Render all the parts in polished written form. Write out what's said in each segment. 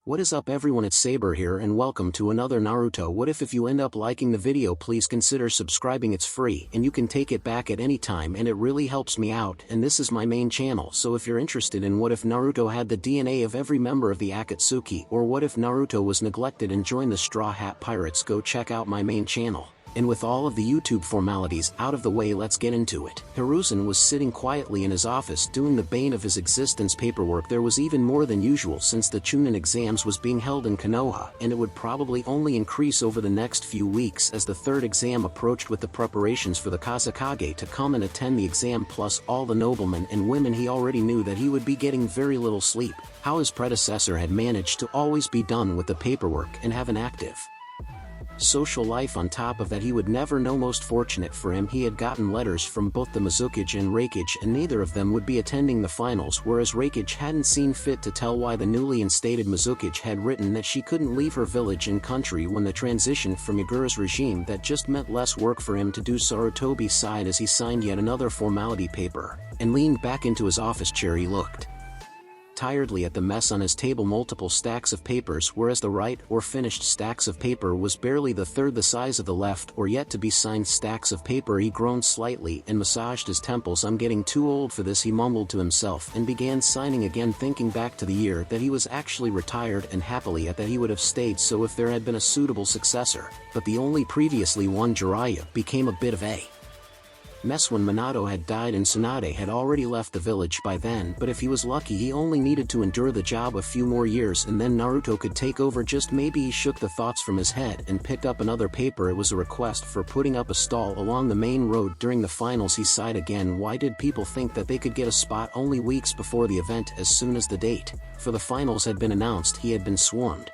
What is up everyone, it's Saber here and welcome to another Naruto What If you end up liking the video, please consider subscribing. It's free and you can take it back at any time and it really helps me out, and this is my main channel, so if you're interested in what if Naruto had the DNA of every member of the Akatsuki, or what if Naruto was neglected and joined the Straw Hat Pirates, go check out my main channel. And with all of the YouTube formalities out of the way, let's get into it. Hiruzen was sitting quietly in his office doing the bane of his existence paperwork. There was even more than usual since the Chunin exams was being held in Konoha, and it would probably only increase over the next few weeks as the third exam approached, with the preparations for the Kazekage to come and attend the exam, plus all the noblemen and women. He already knew that he would be getting very little sleep. How his predecessor had managed to always be done with the paperwork and have an active social life on top of that, he would never know. Most fortunate for him, he had gotten letters from both the Mizuki and Reikage, and neither of them would be attending the finals, whereas Reikage hadn't seen fit to tell why the newly instated Mizuki had written that she couldn't leave her village and country when the transition from Yagura's regime. That just meant less work for him to do. Sarutobi sighed as he signed yet another formality paper, and leaned back into his office chair. He looked tiredly at the mess on his table, multiple stacks of papers, whereas the right or finished stacks of paper was barely the third the size of the left or yet to be signed stacks of paper. He groaned slightly and massaged his temples. I'm getting too old for this, he mumbled to himself, and began signing again, thinking back to the year that he was actually retired, and happily at that he would have stayed so if there had been a suitable successor, but the only previously one, Jiraiya, became a bit of a mess when Minato had died and Tsunade had already left the village by then. But if he was lucky, he only needed to endure the job a few more years and then Naruto could take over. Just maybe. He shook the thoughts from his head and picked up another paper. It was a request for putting up a stall along the main road during the finals. He sighed again. Why did people think that they could get a spot only weeks before the event? As soon as the date for the finals had been announced, he had been swarmed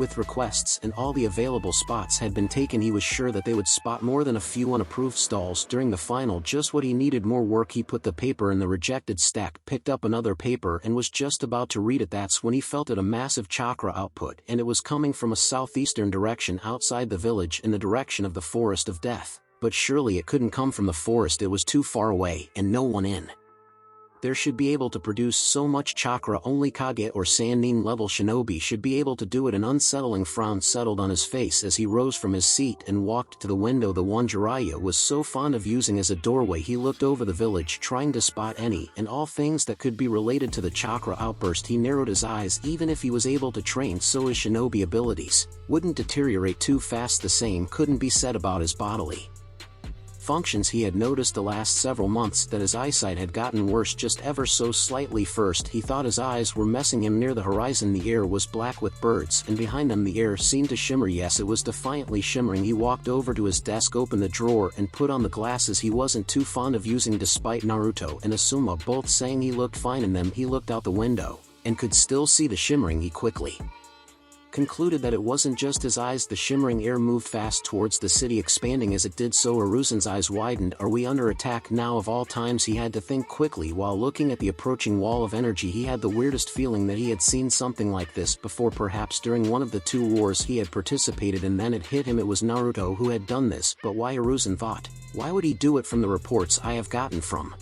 with requests, and all the available spots had been taken. He was sure that they would spot more than a few unapproved stalls during the final. Just what he needed, more work. He put the paper in the rejected stack, picked up another paper, and was just about to read it. That's when he felt it, a massive chakra output, and it was coming from a southeastern direction outside the village in the direction of the Forest of Death. But surely it couldn't come from the forest, it was too far away and no one in there should be able to produce so much chakra. Only Kage or Sannin level shinobi should be able to do it. An unsettling frown settled on his face as he rose from his seat and walked to the window, the one Jiraiya was so fond of using as a doorway. He looked over the village, trying to spot any and all things that could be related to the chakra outburst. He narrowed his eyes. Even if he was able to train so his shinobi abilities wouldn't deteriorate too fast. The same couldn't be said about his bodily functions. He had noticed the last several months that his eyesight had gotten worse, just ever so slightly. First he thought his eyes were messing him. Near the horizon the air was black with birds, and behind them the air seemed to shimmer. Yes, it was defiantly shimmering. He walked over to his desk, opened the drawer, and put on the glasses he wasn't too fond of using, despite Naruto and Asuma both saying he looked fine in them. He looked out the window and could still see the shimmering. He quickly concluded that it wasn't just his eyes. The shimmering air moved fast towards the city, expanding as it did so. Hiruzen's eyes widened. Are we under attack now? Of all times, he had to think quickly while looking at the approaching wall of energy. He had the weirdest feeling that he had seen something like this before, perhaps during one of the two wars he had participated in. Then it hit him, it was Naruto who had done this. But why? Hiruzen thought. Why would he do it? From the reports I have gotten from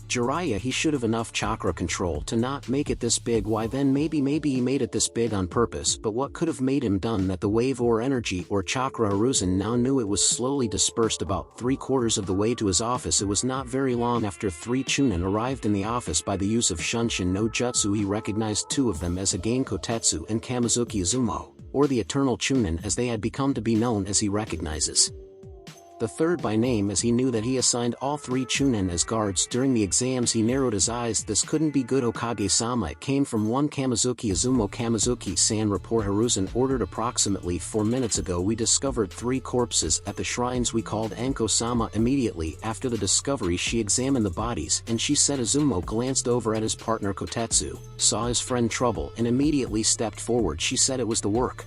Jiraiya, he should have enough chakra control to not make it this big. Why then? Maybe he made it this big on purpose, but what could have made him done that? The wave or energy or chakra. Hiruzen now knew it was slowly dispersed about 3/4 of the way to his office. It was not very long after 3 Chunin arrived in the office. By the use of Shunshin no Jutsu he recognized 2 of them as Again Kotetsu and Kamizuki Izumo, or the Eternal Chunin as they had become to be known. As he recognizes the third by name, as he knew that he assigned all 3 Chunin as guards during the exams. He narrowed his eyes. This couldn't be good. Okage-sama, it came from one Kamizuki Izumo. Kamizuki-san, report. Hiruzen ordered approximately 4 minutes ago. We discovered 3 corpses at the shrines. We called Anko-sama immediately after the discovery. She examined the bodies and she said. Izumo glanced over at his partner Kotetsu, saw his friend trouble, and immediately stepped forward. She said it was the work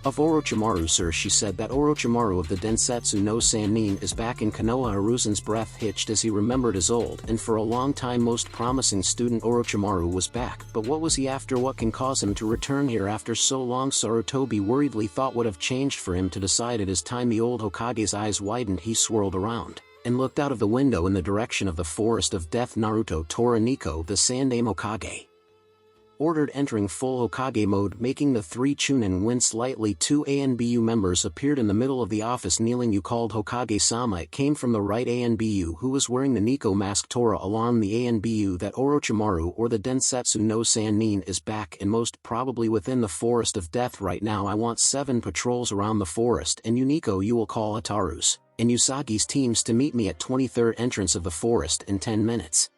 of Orochimaru, sir. She said that Orochimaru of the Densetsu no Sannin is back in Konoha. Hiruzen's breath hitched as he remembered his old and for a long time most promising student Orochimaru was back. But what was he after? What can cause him to return here after so long? Sarutobi worriedly thought what have changed for him to decide it is time. The old Hokage's eyes widened. He swirled around and looked out of the window in the direction of the Forest of Death. Naruto, Tora Nico, the Sandame Hokage Ordered, entering full Hokage mode, making the three Chunin wince slightly. Two ANBU members appeared in the middle of the office kneeling. You called Hokage-sama. It came from the right ANBU, who was wearing the Nico mask. Tora alarmed the ANBU that Orochimaru, or the Densetsu no Sannin, is back and most probably within the Forest of Death right now. I want 7 patrols around the forest, and Nico, you will call Ataru's and Usagi's teams to meet me at 23rd entrance of the forest in 10 minutes.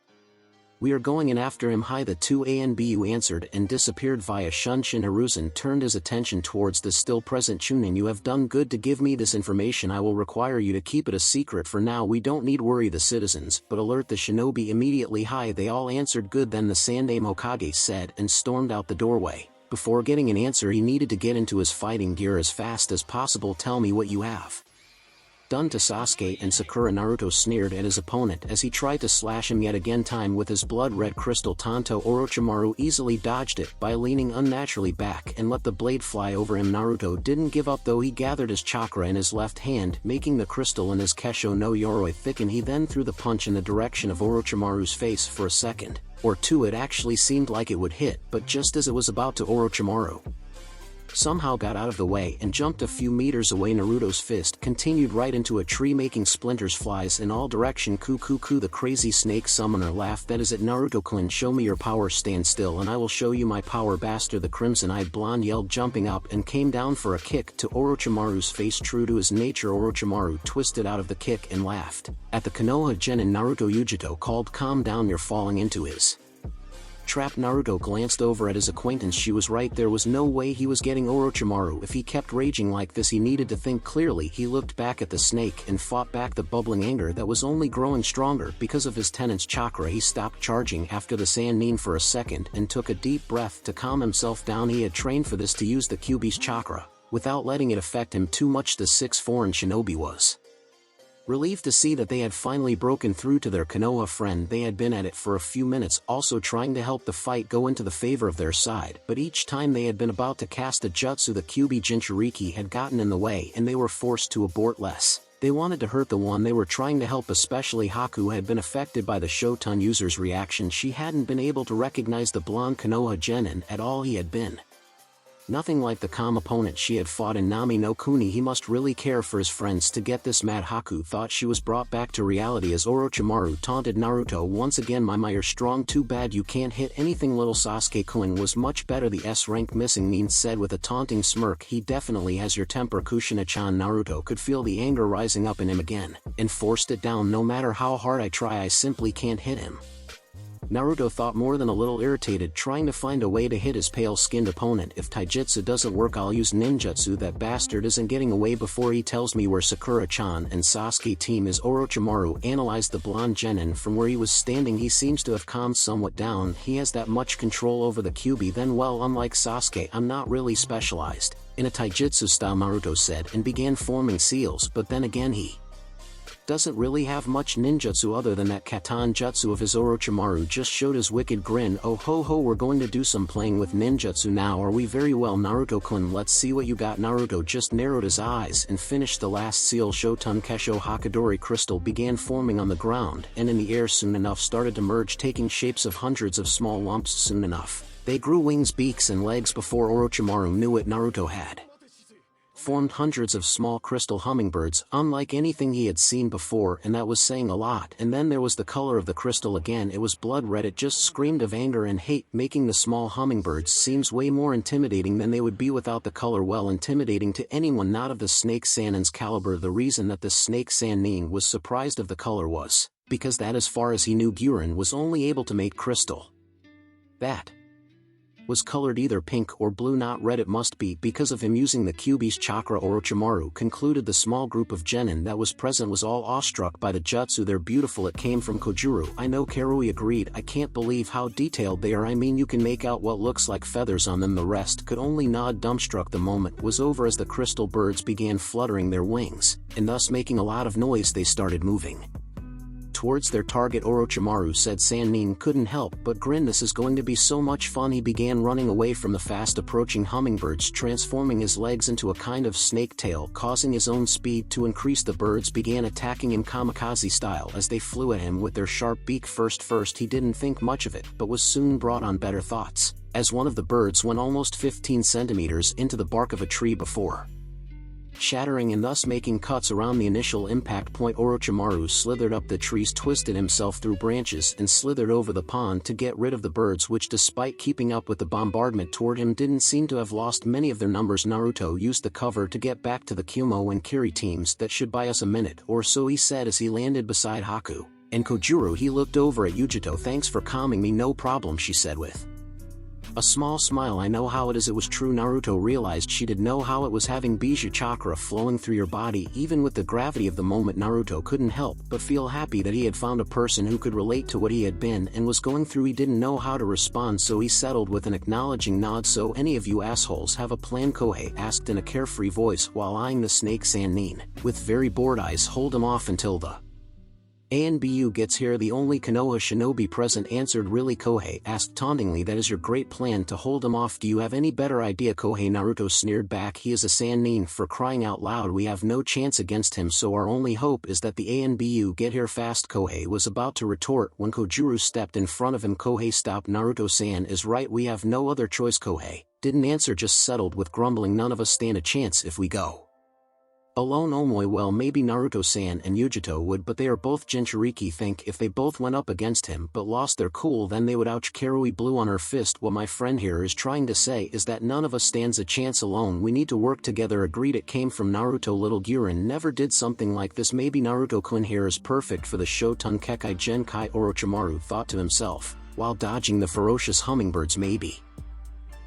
We are going in after him. Hi. The two ANBU answered and disappeared via Shunshin. Hiruzen turned his attention towards the still present Chunin. You have done good to give me this information. I will require you to keep it a secret for now. We don't need worry the citizens, but alert the shinobi immediately. Hi. They all answered good. Then the Sandaime Hokage said and stormed out the doorway. Before getting an answer, he needed to get into his fighting gear as fast as possible. Tell me what you have done to Sasuke and Sakura. Naruto sneered at his opponent as he tried to slash him yet again, time with his blood-red crystal Tanto. Orochimaru easily dodged it by leaning unnaturally back and let the blade fly over him. Naruto didn't give up though. He gathered his chakra in his left hand, making the crystal in his Kesho no Yoroi thicken. He then threw the punch in the direction of Orochimaru's face. For a second or two it actually seemed like it would hit, but just as it was about to, Orochimaru somehow got out of the way and jumped a few meters away. Naruto's fist continued right into a tree, making splinters flies in all direction. Ku. The crazy snake summoner laughed. That is it, Naruto-kun, show me your power. Stand still and I will show you my power. Bastard, the crimson-eyed blonde yelled, jumping up and came down for a kick to Orochimaru's face. True to his nature, Orochimaru twisted out of the kick and laughed at the Konoha Genin. Naruto Yujito called, calm down, you're falling into his trap. Naruto glanced over at his acquaintance. She was right, there was no way he was getting Orochimaru if he kept raging like this. He needed to think clearly. He looked back at the snake and fought back the bubbling anger that was only growing stronger because of his tenant's chakra. He stopped charging after the Sannin for a second and took a deep breath to calm himself down. He had trained for this, to use the Kyuubi's chakra without letting it affect him too much. The 6 foreign shinobi was relieved to see that they had finally broken through to their Konoha friend. They had been at it for a few minutes, also trying to help the fight go into the favor of their side, but each time they had been about to cast a jutsu, the Kyuubi Jinchuriki had gotten in the way and they were forced to abort. Less they wanted to hurt the one they were trying to help. Especially Haku had been affected by the Shoton user's reaction. She hadn't been able to recognize the blonde Konoha Genin at all. He had been nothing like the calm opponent she had fought in Nami no Kuni. He must really care for his friends to get this mad. Haku thought she was brought back to reality as Orochimaru taunted Naruto once again. My, you're strong, too bad you can't hit anything. Little Sasuke-kun was much better. The S rank missing Nin said with a taunting smirk. He definitely has your temper, Kushina-chan. Naruto could feel the anger rising up in him again and forced it down. No matter how hard I try, I simply can't hit him. Naruto thought, more than a little irritated, trying to find a way to hit his pale-skinned opponent. If taijutsu doesn't work, I'll use ninjutsu. That bastard isn't getting away before he tells me where Sakura-chan and Sasuke team is. Orochimaru analyzed the blonde Genin from where he was standing. He seems to have calmed somewhat down. He has that much control over the Kyuubi. Then, well, unlike Sasuke, I'm not really specialized in a taijutsu style, Naruto said and began forming seals. But then again, he doesn't really have much ninjutsu other than that katan jutsu of his. Orochimaru just showed his wicked grin. Oh ho ho, we're going to do some playing with ninjutsu now, are we? Very well, Naruto-kun, let's see what you got. Naruto just narrowed his eyes and finished the last seal. Shoton Kesho Hakadori crystal began forming on the ground and in the air. Soon enough started to merge, taking shapes of hundreds of small lumps. Soon enough they grew wings, beaks and legs. Before Orochimaru knew it, Naruto had formed hundreds of small crystal hummingbirds, unlike anything he had seen before, and that was saying a lot. And then there was the color of the crystal again. It was blood red. It just screamed of anger and hate, making the small hummingbirds seems way more intimidating than they would be without the color. Well, intimidating to anyone not of the Snake Sannin's caliber. The reason that the Snake Sannin was surprised of the color was because that, as far as he knew, Guren was only able to make crystal that was colored either pink or blue, not red. It must be because of him using the Kyuubi's chakra. Orochimaru concluded the small group of genin that was present was all awestruck by the jutsu. They're beautiful. It came from Kojuru. I know, Karui agreed. I can't believe how detailed they are. I mean, you can make out what looks like feathers on them. The rest could only nod, dumbstruck. The moment was over as the crystal birds began fluttering their wings, and thus making a lot of noise. They started moving towards their target. Orochimaru said Sannin couldn't help but grin. This is going to be so much fun. He began running away from the fast approaching hummingbirds, transforming his legs into a kind of snake tail, causing his own speed to increase. The birds began attacking him kamikaze style as they flew at him with their sharp beak. First he didn't think much of it, but was soon brought on better thoughts. as one of the birds went almost 15 centimeters into the bark of a tree before shattering and thus making cuts around the initial impact point. Orochimaru slithered up the trees, twisted himself through branches, and slithered over the pond to get rid of the birds, which despite keeping up with the bombardment toward him didn't seem to have lost many of their numbers. Naruto used the cover to get back to the Kumo and Kiri teams. That should buy us a minute or so, he said as he landed beside Haku and Kojuro. He looked over at Yujito. Thanks for calming me. No problem, she said with a small smile. I know how it is. It was true. Naruto realized she did know how it was having Bija chakra flowing through your body. Even with the gravity of the moment, Naruto couldn't help but feel happy that he had found a person who could relate to what he had been and was going through. He didn't know how to respond, so he settled with an acknowledging nod. So any of you assholes have a plan? Kohei asked in a carefree voice while eyeing the snake Sannin with very bored eyes. Hold him off until the ANBU gets here. The only Konoha shinobi present answered. Really? Kohei asked tauntingly. That is your great plan, to hold him off? Do you have any better idea? Kohei, Naruto sneered back. He is a Sannin, for crying out loud. We have no chance against him, so our only hope is that the ANBU get here fast. Kohei was about to retort when Kojuro stepped in front of him. Kohei, stop. Naruto-san is right, we have no other choice. Kohei didn't answer, just settled with grumbling. None of us stand a chance if we go alone. Omoi, well, maybe Naruto-san and Yujito would, but they are both Jinchuriki. Think if they both went up against him but lost their cool, then they would. Ouch. Karui blew on her fist. What my friend here is trying to say is that none of us stands a chance alone. We need to work together. Agreed. It came from Naruto. Little Guren never did something like this. Maybe Naruto-kun here is perfect for the Shoten Kekkei Genkai, Orochimaru thought to himself, while dodging the ferocious hummingbirds. Maybe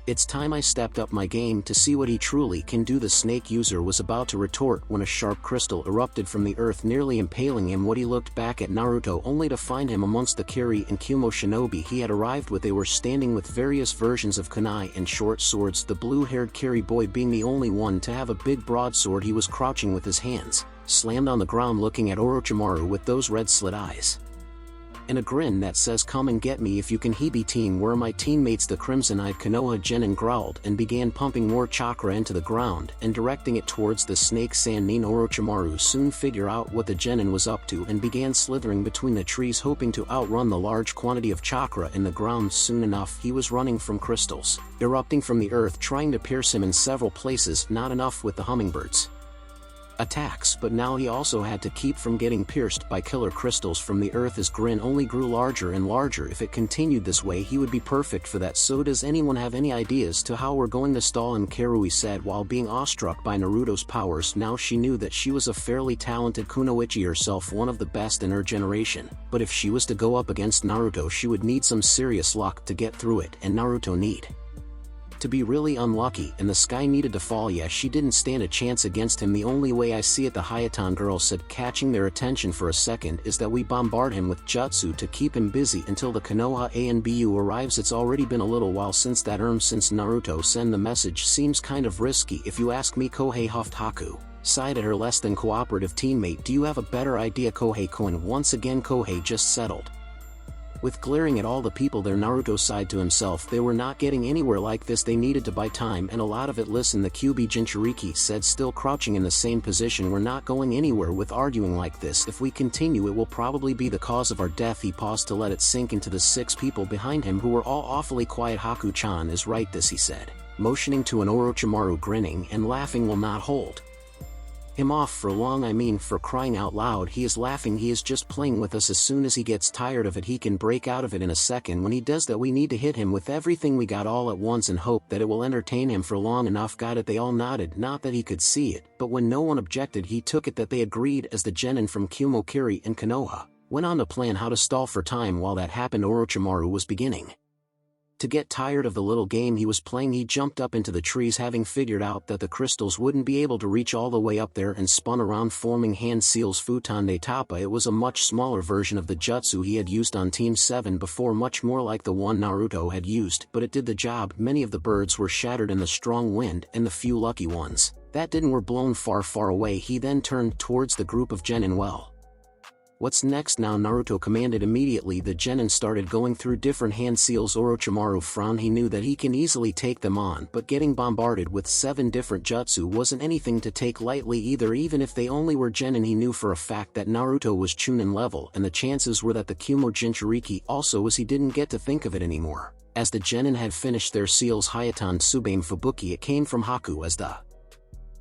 it's time I stepped up my game to see what he truly can do. The snake user was about to retort when a sharp crystal erupted from the earth, nearly impaling him. What he looked back at Naruto only to find him amongst the Kiri and Kumo shinobi he had arrived with. They were standing with various versions of kunai and short swords, the blue-haired Kiri boy being the only one to have a big broadsword. He was crouching with his hands slammed on the ground, looking at Orochimaru with those red slit eyes and a grin that says, come and get me if you can. Hebe team, where are my teammates? The crimson-eyed Konoha Genin growled and began pumping more chakra into the ground and directing it towards the snake Sannin. Orochimaru soon figured out what the Genin was up to and began slithering between the trees, hoping to outrun the large quantity of chakra in the ground. Soon enough, he was running from crystals erupting from the earth, trying to pierce him in several places. Not enough with the hummingbirds attacks, but now he also had to keep from getting pierced by killer crystals from the earth. His grin only grew larger and larger. If it continued this way, he would be perfect for that. So does anyone have any ideas to how we're going to stall him? Karui said while being awestruck by Naruto's powers. Now she knew that she was a fairly talented kunoichi herself, one of the best in her generation, but if she was to go up against Naruto, she would need some serious luck to get through it, and Naruto need to be really unlucky, and the sky needed to fall. Yeah, she didn't stand a chance against him. The only way I see it, the Hayatan girl said, catching their attention for a second, is that we bombard him with jutsu to keep him busy until the Konoha ANBU arrives. It's already been a little while since that. Since Naruto sent the message seems kind of risky if you ask me. Kohei huffed. Haku sighed at her less than cooperative teammate. Do you have a better idea? Kohei-kun once again. Kohei just settled with glaring at all the people there. Naruto sighed to himself. They were not getting anywhere like this. They needed to buy time, and a lot of it. Listen, the Kyuubi Jinchuriki said, still crouching in the same position. We're not going anywhere with arguing like this. If we continue, it will probably be the cause of our death. He paused to let it sink into the 6 people behind him, who were all awfully quiet. Haku-chan is right, this he said, motioning to an Orochimaru. Grinning and laughing will not hold him off for long. I mean, for crying out loud, he is laughing. He is just playing with us. As soon as he gets tired of it, he can break out of it in a second. When he does that, we need to hit him with everything we got all at once and hope that it will entertain him for long enough. Got it? They all nodded, not that he could see it, but when no one objected, he took it that they agreed as the Genin from Kumo, Kiri, and Konoha went on to plan how to stall for time. While that happened, Orochimaru was beginning to get tired of the little game he was playing. He jumped up into the trees, having figured out that the crystals wouldn't be able to reach all the way up there, and spun around, forming hand seals Futon de Tapa. It was a much smaller version of the jutsu he had used on Team 7 before, much more like the one Naruto had used, but it did the job. Many of the birds were shattered in the strong wind, and the few lucky ones that didn't were blown far, far away. He then turned towards the group of Genin. Well, what's next now? Naruto commanded. Immediately the Genin started going through different hand seals. Orochimaru frowned. He knew that he can easily take them on, but getting bombarded with 7 different jutsu wasn't anything to take lightly either. Even if they only were Genin, he knew for a fact that Naruto was Chunin level, and the chances were that the Kumo Jinchuriki also was. He didn't get to think of it anymore. As the genin had finished their seal's Hayatan Tsubame Fubuki, it came from Haku as the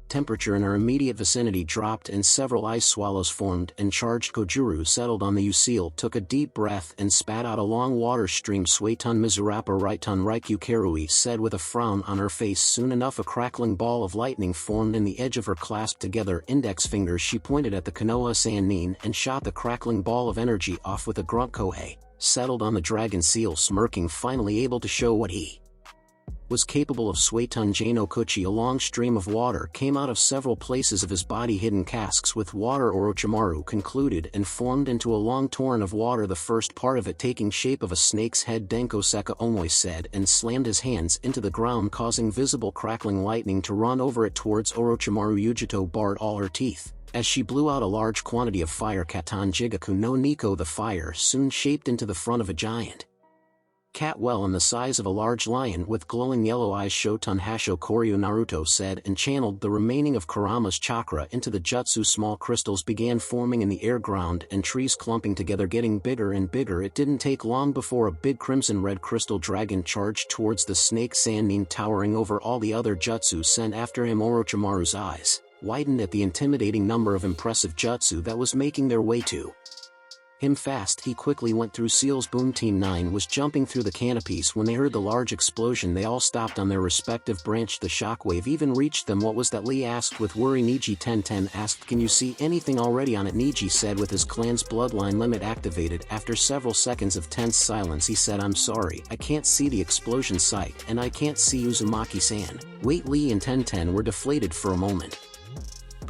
temperature in our immediate vicinity dropped and several ice swallows formed and charged Kojuru settled on the U-seal, took a deep breath and spat out a long water stream. Suetun Mizurapa Raitun Raikyu Karui said with a frown on her face. Soon enough a crackling ball of lightning formed in the edge of her clasped together index fingers. She pointed at the Konoha Sannin and shot the crackling ball of energy off with a grunt. Kohei settled on the dragon seal, smirking, finally able to show what he was capable of. Suetun Jano Kuchi, a long stream of water came out of several places of his body, hidden casks with water. Orochimaru concluded and formed into a long torrent of water, the first part of it taking shape of a snake's head. Denko Seka Omoi said and slammed his hands into the ground, causing visible crackling lightning to run over it towards Orochimaru. Yujito barred all her teeth as she blew out a large quantity of fire. Katan Jigaku no Niko, the fire soon shaped into the front of a giant cat well in the size of a large lion with glowing yellow eyes. Shotun Hasho Koryu, Naruto said and channeled the remaining of Kurama's chakra into the jutsu. Small crystals began forming in the air, ground and trees clumping together, getting bigger and bigger. It didn't take long before a big crimson-red crystal dragon charged towards the snake Sannin, towering over all the other jutsu sent after him. Orochimaru's eyes widened at the intimidating number of impressive jutsu that was making their way to him fast. He quickly went through seals. Boom Team 9 was jumping through the canopies when they heard the large explosion. They all stopped on their respective branch. The shockwave even reached them. What was that? Lee asked with worry. Niji Tenten asked, can you see anything already on it? Niji said with his clan's bloodline limit activated. After several seconds of tense silence he said, I'm sorry, I can't see the explosion site and I can't see Uzumaki-san. Wait. Lee and Tenten were deflated for a moment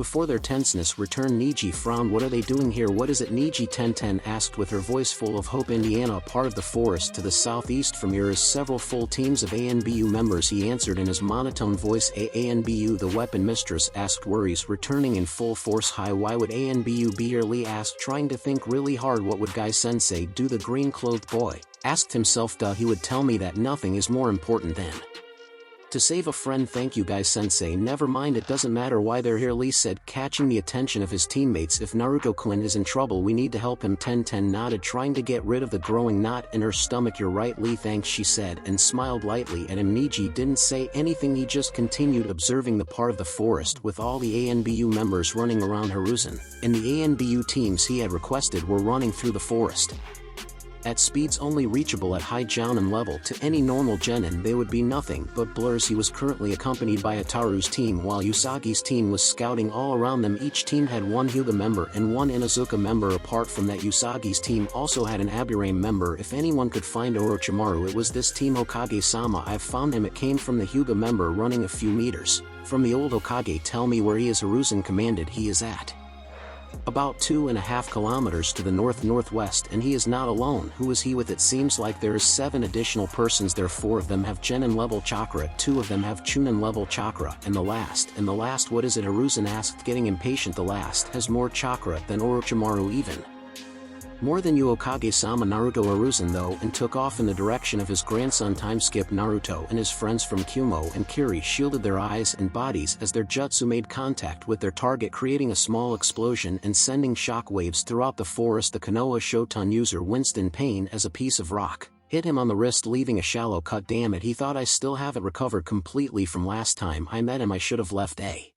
before their tenseness returned. Niji frowned. What are they doing here? What is it? Niji Tenten asked with her voice full of hope. Indiana, a part of the forest to the southeast from here, is several full teams of ANBU members, he answered in his monotone voice. ANBU, the weapon mistress asked, worries returning in full force. Hi, why would ANBU be here? Lee asked, trying to think really hard. What would Guy Sensei do? The green-clothed boy asked himself. Duh, he would tell me that nothing is more important than to save a friend. Thank you, Guy Sensei. Never mind, it doesn't matter why they're here, Lee said, catching the attention of his teammates. If Naruto-kun is in trouble, we need to help him. Tenten nodded, trying to get rid of the growing knot in her stomach. You're right, Lee, thanks, she said and smiled lightly at him. Niji didn't say anything, he just continued observing the part of the forest with all the ANBU members running around Hiruzen, and the ANBU teams he had requested were running through the forest at speeds only reachable at high Jounin level. To any normal genin they would be nothing but blurs. He was currently accompanied by Ataru's team while Usagi's team was scouting all around them. Each team had one Hyuga member and one Inuzuka member. Apart from that, Usagi's team also had an Aburame member. If anyone could find Orochimaru, it was this team. Hokage-sama, I've found him. It came from the Hyuga member running a few meters from the old Hokage. Tell me where he is. Hiruzen commanded. He is at about 2.5 kilometers to the north-northwest, and he is not alone. Who is he with? It seems like there is 7 additional persons there. 4 of them have Genin level chakra, 2 of them have Chunin level chakra, and the last, what is it? Hiruzen asked, getting impatient. The last has more chakra than Orochimaru, even more than you, Hokage-sama. Naruto. Hiruzen though, and took off in the direction of his grandson. Time skip. Naruto and his friends from Kumo and Kiri shielded their eyes and bodies as their jutsu made contact with their target, creating a small explosion and sending shock waves throughout the forest. The Konoha Shoten user winced in pain as a piece of rock hit him on the wrist, leaving a shallow cut. Damn it, he thought, I still haven't recovered completely from last time I met him. I should have left a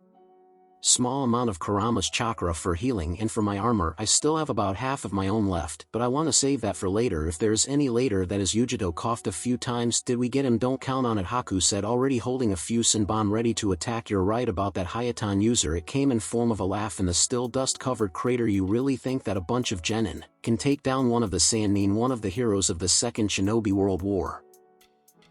small amount of Kurama's chakra for healing and for my armor. I still have about half of my own left, but I want to save that for later, if there's any later. That is. Yujito coughed a few times. Did we get him? Don't count on it, Haku said, already holding a few Senbon ready to attack. You're right about that, Hayatan user. It came in form of a laugh in the still dust-covered crater. You really think that a bunch of genin can take down one of the Sannin, one of the heroes of the Second Shinobi World War?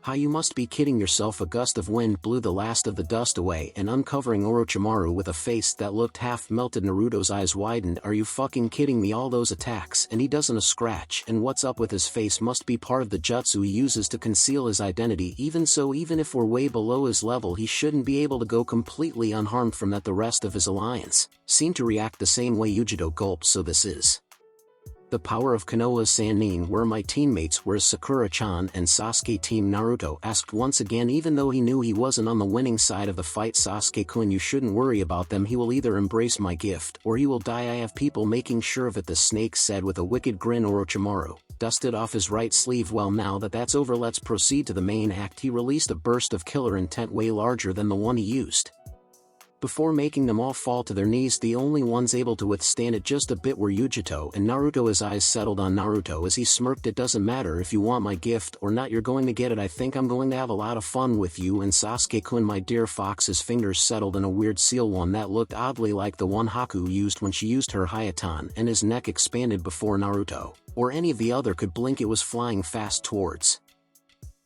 How, you must be kidding yourself. A gust of wind blew the last of the dust away and uncovering Orochimaru with a face that looked half melted. Naruto's eyes widened. Are you fucking kidding me? All those attacks and he doesn't a scratch, and what's up with his face? Must be part of the jutsu he uses to conceal his identity. Even so, even if we're way below his level, he shouldn't be able to go completely unharmed from that. The rest of his alliance seemed to react the same way. Yujito gulped. So this is the power of Konoha Sannin. Where my teammates? Where's Sakura-chan and Sasuke? Team Naruto asked once again, even though he knew he wasn't on the winning side of the fight. Sasuke-kun, you shouldn't worry about them. He will either embrace my gift or he will die. I have people making sure of it, the snake said with a wicked grin. Orochimaru dusted off his right sleeve. Well, now that that's over, let's proceed to the main act. He released a burst of killer intent way larger than the one he used. Before making them all fall to their knees, the only ones able to withstand it just a bit were Yujito and Naruto. His eyes settled on Naruto as he smirked. It doesn't matter if you want my gift or not, you're going to get it. I think I'm going to have a lot of fun with you and Sasuke-kun, my dear fox. His fingers settled in a weird seal, one that looked oddly like the one Haku used when she used her Hayatan, and his neck expanded before Naruto, or any of the other, could blink. It was flying fast towards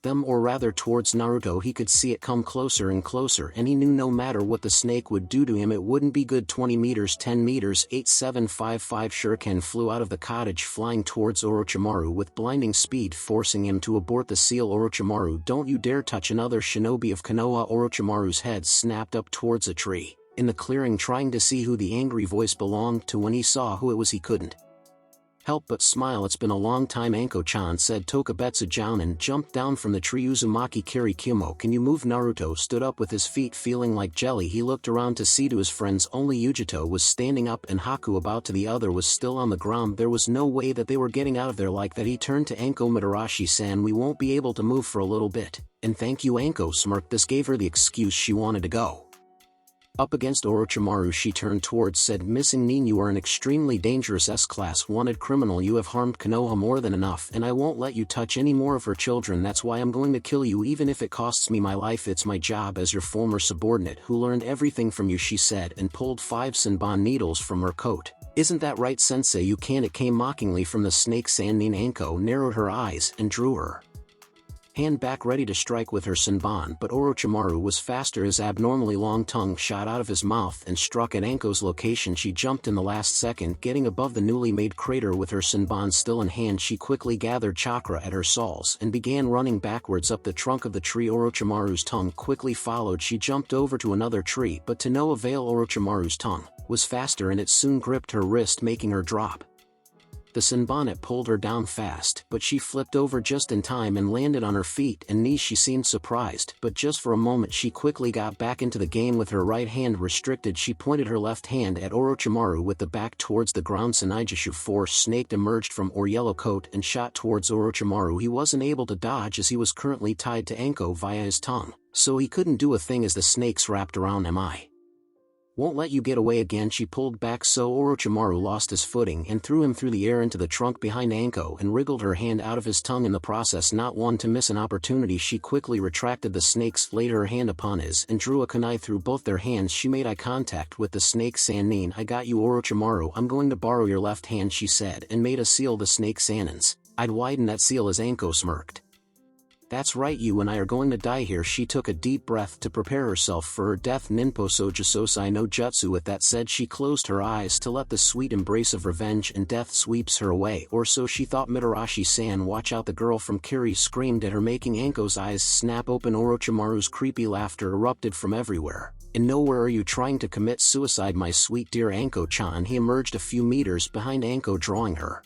them, or rather towards Naruto. He could see it come closer and closer, and he knew no matter what the snake would do to him, it wouldn't be good. 20 meters, 10 meters, 8755 shuriken flew out of the cottage, flying towards Orochimaru with blinding speed, forcing him to abort the seal. Orochimaru, don't you dare touch another shinobi of Konoha. Orochimaru's head snapped up towards a tree in the clearing, trying to see who the angry voice belonged to. When he saw who it was, he couldn't help but smile. It's been a long time, Anko-chan, said Tokubetsu Joun, and jumped down from the tree. Uzumaki Kiri Kumo, can you move? Naruto stood up with his feet feeling like jelly. He looked around to see to his friends. Only Yujito was standing up and Haku about to the other was still on the ground. There was no way that they were getting out of there like that. He turned to Anko. Mitarashi-san, we won't be able to move for a little bit. And thank you. Anko smirked. This gave her the excuse she wanted to go up against Orochimaru. She turned towards said Missing Nin, you are an extremely dangerous S-class wanted criminal. You have harmed Konoha more than enough, and I won't let you touch any more of her children. That's why I'm going to kill you, even if it costs me my life. It's my job as your former subordinate who learned everything from you, she said, and pulled 5 Senbon needles from her coat. Isn't that right, sensei? You can. It came mockingly from the snake's hand. Nin Anko narrowed her eyes and drew her hand back, ready to strike with her Senbon, but Orochimaru was faster. His abnormally long tongue shot out of his mouth and struck at Anko's location. She jumped in the last second, getting above the newly made crater with her Senbon still in hand. She quickly gathered chakra at her soles and began running backwards up the trunk of the tree. Orochimaru's tongue quickly followed. She jumped over to another tree, but to no avail. Orochimaru's tongue was faster, and it soon gripped her wrist, making her drop the Senbon. It pulled her down fast, but she flipped over just in time and landed on her feet and knees. She seemed surprised, but just for a moment. She quickly got back into the game with her right hand restricted. She pointed her left hand at Orochimaru with the back towards the ground. Sanaijishu Force Snake emerged from her yellow coat and shot towards Orochimaru. He wasn't able to dodge as he was currently tied to Anko via his tongue, so he couldn't do a thing as the snakes wrapped around him. I won't let you get away again. She pulled back, so Orochimaru lost his footing and threw him through the air into the trunk behind Anko and wriggled her hand out of his tongue in the process. Not one to miss an opportunity, she quickly retracted the snakes, laid her hand upon his, and drew a kunai through both their hands. She made eye contact with the snake. Sanin, I got you, Orochimaru. I'm going to borrow your left hand, she said, and made a seal. The snake Sanins, I'd widen that seal as Anko smirked. That's right, you and I are going to die here. She took a deep breath to prepare herself for her death. Ninposo Jisosai no Jutsu. With that said, she closed her eyes to let the sweet embrace of revenge and death sweeps her away, or so she thought. Mitarashi-san, watch out, the girl from Kiri screamed at her, making Anko's eyes snap open. Orochimaru's creepy laughter erupted from everywhere. In nowhere are you trying to commit suicide, my sweet dear Anko-chan? He emerged a few meters behind Anko, drawing her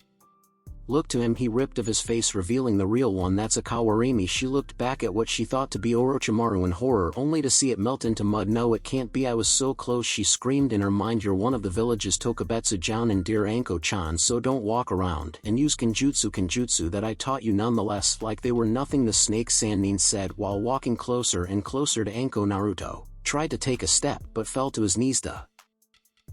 look to him. He ripped of his face, revealing the real one. That's a Kawarimi. She looked back at what she thought to be Orochimaru in horror, only to see it melt into mud. No, it can't be. I was so close, she screamed in her mind. You're one of the village's Tokubetsu Joun and dear Anko-chan, so don't walk around and use kenjutsu that I taught you nonetheless like they were nothing, the snake Sannin said while walking closer and closer to Anko. Naruto tried to take a step but fell to his knees. The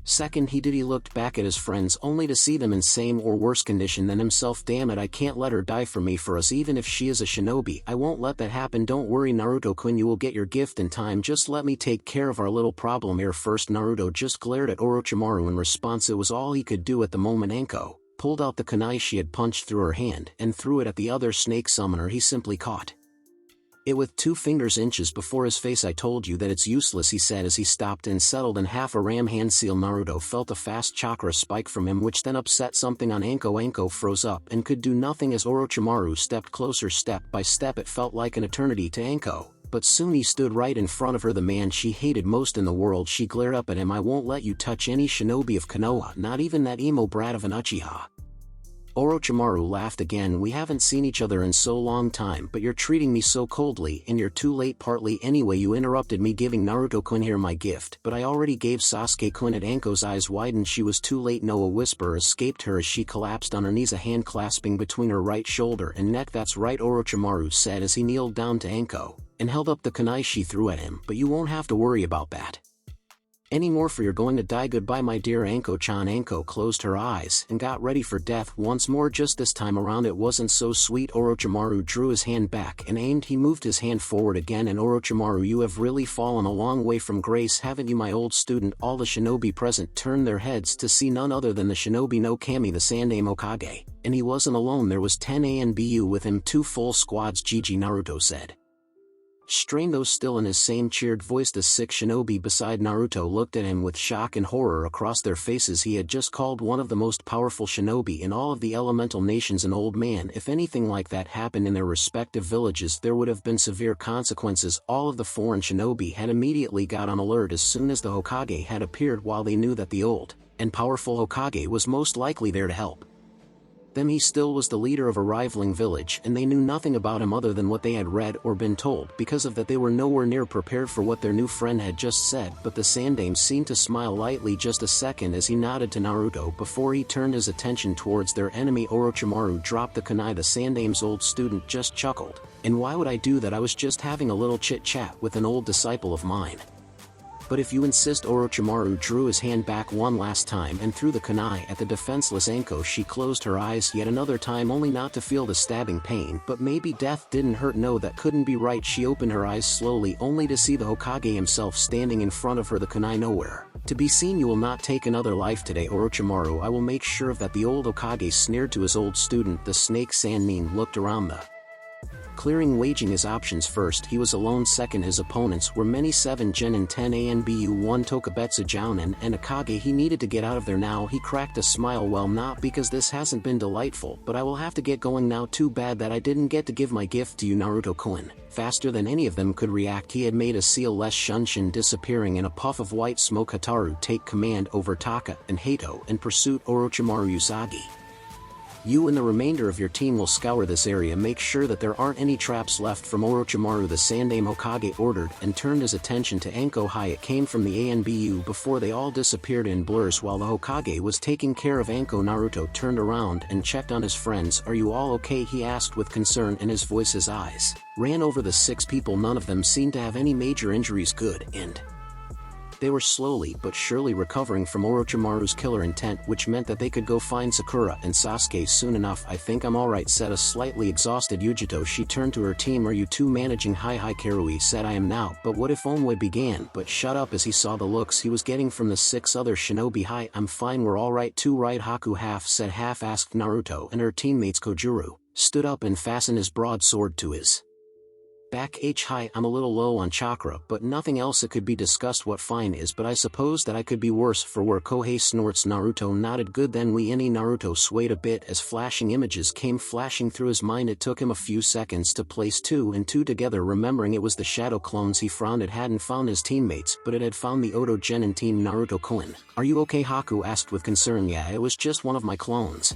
second he did, he looked back at his friends only to see them in same or worse condition than himself. Damn it, I can't let her die for me, for us, even if she is a shinobi. I won't let that happen. Don't worry, Naruto-kun, you will get your gift in time. Just let me take care of our little problem here first. Naruto just glared at Orochimaru in response. It was all he could do at the moment. Anko pulled out the kunai she had punched through her hand and threw it at the other snake summoner. He simply caught it with 2 fingers inches before his face. I told you that it's useless, he said as he stopped and settled in half a ram hand seal. Naruto felt a fast chakra spike from him, which then upset something on Anko. Anko froze up and could do nothing as Orochimaru stepped closer. Step by step, it felt like an eternity to Anko, but soon he stood right in front of her, the man she hated most in the world. She glared up at him. I won't let you touch any shinobi of Konoha, not even that emo brat of an Uchiha. Orochimaru laughed again. We haven't seen each other in so long time, but you're treating me so coldly, and you're too late. Partly anyway, you interrupted me giving Naruto-kun here my gift, but I already gave Sasuke-kun. At Anko's eyes widened. She was too late. No, a whisper escaped her as she collapsed on her knees, a hand clasping between her right shoulder and neck. That's right, Orochimaru said as he kneeled down to Anko, and held up the kunai she threw at him, but you won't have to worry about that anymore, for you're going to die. Goodbye, my dear Anko-chan. Anko closed her eyes and got ready for death once more. Just this time around it wasn't so sweet. Orochimaru drew his hand back and aimed. He moved his hand forward again. And Orochimaru, you have really fallen a long way from grace, haven't you, my old student? All the shinobi present turned their heads to see none other than the shinobi no Kami, the Sandaime Hokage. And he wasn't alone. There was 10 ANBU with him, 2 full squads. GG, Naruto said. Strain, though still in his same cheered voice. The 6 shinobi beside Naruto looked at him with shock and horror across their faces. He had just called one of the most powerful shinobi in all of the elemental nations an old man. If anything like that happened in their respective villages, there would have been severe consequences. All of the foreign shinobi had immediately got on alert as soon as the Hokage had appeared, while they knew that the old and powerful Hokage was most likely there to help them. He still was the leader of a rivaling village, and they knew nothing about him other than what they had read or been told. Because of that, they were nowhere near prepared for what their new friend had just said. But the Sandaime seemed to smile lightly just a second as he nodded to Naruto before he turned his attention towards their enemy. Orochimaru dropped the kunai. The Sandaime's old student just chuckled. And why would I do that? I was just having a little chit-chat with an old disciple of mine. But if you insist. Orochimaru drew his hand back one last time and threw the kunai at the defenseless Anko. She closed her eyes yet another time, only not to feel the stabbing pain. But maybe death didn't hurt. No, that couldn't be right. She opened her eyes slowly, only to see the Hokage himself standing in front of her, the kunai nowhere to be seen. You will not take another life today, Orochimaru. I will make sure of that. The old Hokage sneered to his old student. The snake Sannin looked around the clearing, waging his options. First, he was alone. Second, his opponents were many: 7 Genin, 10 ANBU, 1 Tokubetsu Jounin, and Akage. He needed to get out of there now. He cracked a smile. Well, not because this hasn't been delightful, but I will have to get going now. Too bad that I didn't get to give my gift to you, Naruto-kun. Faster than any of them could react, he had made a seal less Shunshin, disappearing in a puff of white smoke. Hataru, take command over Taka and Hato in pursuit. Orochimaru, Usagi, you and the remainder of your team will scour this area. Make sure that there aren't any traps left. From Orochimaru, the Sandaime Hokage ordered, and turned his attention to Anko High. It came from the ANBU before they all disappeared in blurs. While the Hokage was taking care of Anko, Naruto turned around and checked on his friends. Are you all okay? He asked with concern in his voice. His eyes ran over the 6 people. None of them seemed to have any major injuries. Good, and they were slowly but surely recovering from Orochimaru's killer intent, which meant that they could go find Sakura and Sasuke soon enough. I think I'm alright, said a slightly exhausted Yujito. She turned to her team. Are you two managing? Hi, Karui said. I am now. But what if Onwe began, but shut up as he saw the looks he was getting from the 6 other shinobi. Hi, I'm fine, we're alright too, right? Haku half said, half asked Naruto, and her teammates. Kojuru stood up and fastened his broadsword to his back. Hi, I'm a little low on chakra, but nothing else. It could be discussed what fine is, but I suppose that I could be worse for wear. Kohei snorts. Naruto nodded. Good, then we any. Naruto swayed a bit as flashing images came flashing through his mind. It took him a few seconds to place 2 and 2 together, remembering it was the shadow clones. He frowned. It hadn't found his teammates, but it had found the Oto Genin team. Naruto-kun, are you okay? Haku asked with concern. Yeah, it was just one of my clones.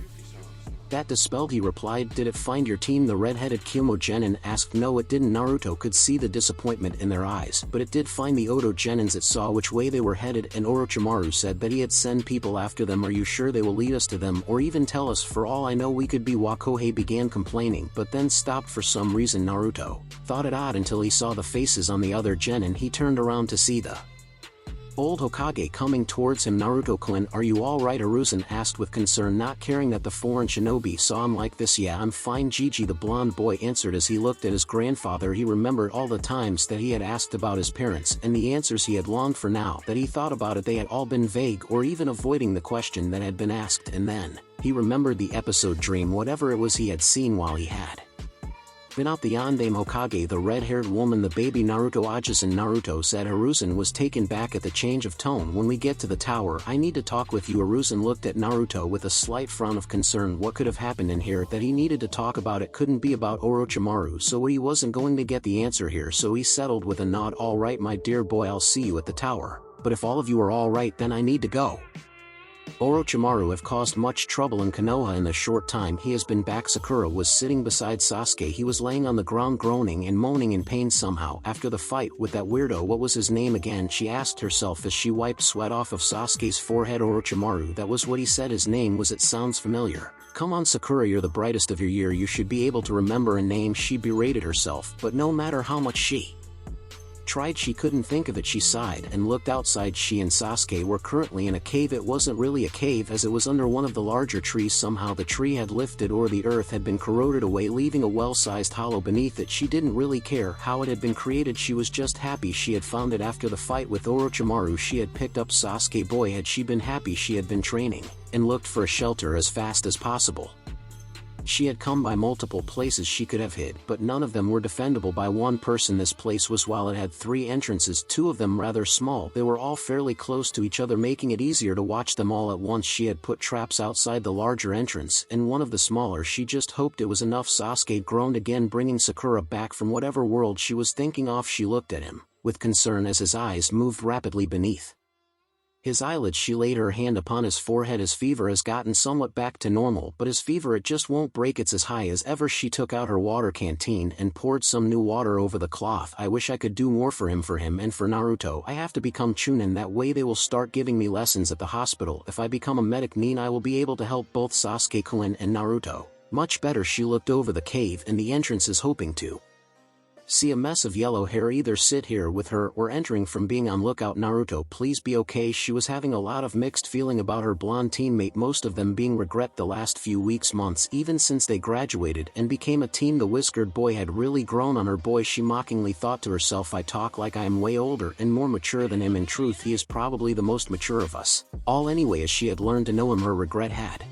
That dispelled, he replied. Did it find your team? The red-headed Kyomo Genin asked. No, it didn't. Naruto could see the disappointment in their eyes, but it did find the Oto Genins. It saw which way they were headed, and Orochimaru said that he had send people after them. Are you sure they will lead us to them, or even tell us? For all I know, we could be. Wakohei began complaining, but then stopped for some reason. Naruto thought it odd until he saw the faces on the other Genin. He turned around to see the old Hokage coming towards him. Naruto-kun, are you alright? Hiruzen asked with concern, not caring that the foreign shinobi saw him like this. Yeah, I'm fine, Gigi, the blonde boy answered as he looked at his grandfather. He remembered all the times that he had asked about his parents, and the answers he had longed for. Now that he thought about it, they had all been vague, or even avoiding the question that had been asked. And then he remembered the episode dream, whatever it was he had seen while he had been out. The Sandaime Hokage, the red-haired woman, the baby Naruto Ajusan. Naruto said. Hiruzen was taken back at the change of tone. When we get to the tower, I need to talk with you. Hiruzen looked at Naruto with a slight frown of concern. What could have happened in here that he needed to talk about? It couldn't be about Orochimaru, so he wasn't going to get the answer here, so he settled with a nod. Alright, my dear boy, I'll see you at the tower. But if all of you are alright, then I need to go. Orochimaru have caused much trouble in Konoha in the short time he has been back. Sakura was sitting beside Sasuke. He was laying on the ground groaning and moaning in pain somehow. After the fight with that weirdo, what was his name again, she asked herself as she wiped sweat off of Sasuke's forehead. Orochimaru, that was what he said his name was. It sounds familiar. Come on Sakura, you're the brightest of your year, you should be able to remember a name. She berated herself, but no matter how much she tried she couldn't think of it. She sighed and looked outside. She and Sasuke were currently in a cave. It wasn't really a cave as it was under one of the larger trees. Somehow the tree had lifted or the earth had been corroded away, leaving a well-sized hollow beneath it. She didn't really care how it had been created, she was just happy she had found it. After the fight with Orochimaru she had picked up Sasuke. Boy, had she been happy. She had been training and looked for a shelter as fast as possible. She had come by multiple places she could have hid, but none of them were defendable by one person. This place was, while it had 3 entrances, 2 of them rather small, they were all fairly close to each other, making it easier to watch them all at once. She had put traps outside the larger entrance and one of the smaller. She just hoped it was enough. Sasuke groaned again, bringing Sakura back from whatever world she was thinking of. She looked at him with concern as his eyes moved rapidly beneath his eyelids. She laid her hand upon his forehead. His fever has gotten somewhat back to normal, but his fever, it just won't break. It's as high as ever. She took out her water canteen and poured some new water over the cloth. I wish I could do more for him and for Naruto. I have to become Chunin, that way they will start giving me lessons at the hospital. If I become a medic nin, I will be able to help both Sasuke-kun and Naruto much better. She looked over the cave and the entrances, hoping to see a mess of yellow hair either sit here with her or entering from being on lookout. Naruto, please be okay. She was having a lot of mixed feeling about her blonde teammate, most of them being regret the last few weeks, months, even since they graduated and became a team. The whiskered boy had really grown on her. Boy, she mockingly thought to herself, I talk like I am way older and more mature than him. In truth, he is probably the most mature of us all anyway. As she had learned to know him, her regret had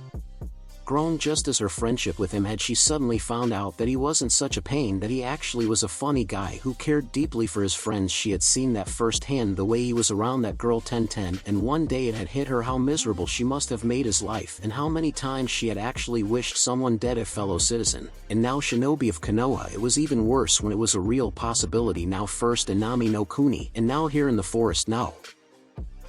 grown just as her friendship with him had. She suddenly found out that he wasn't such a pain, that he actually was a funny guy who cared deeply for his friends. She had seen that firsthand, the way he was around that girl 1010, and one day it had hit her how miserable she must have made his life and how many times she had actually wished someone dead, a fellow citizen, and now shinobi of Konoha. It was even worse when it was a real possibility. Now first Inami no Kuni, and now here in the forest. Now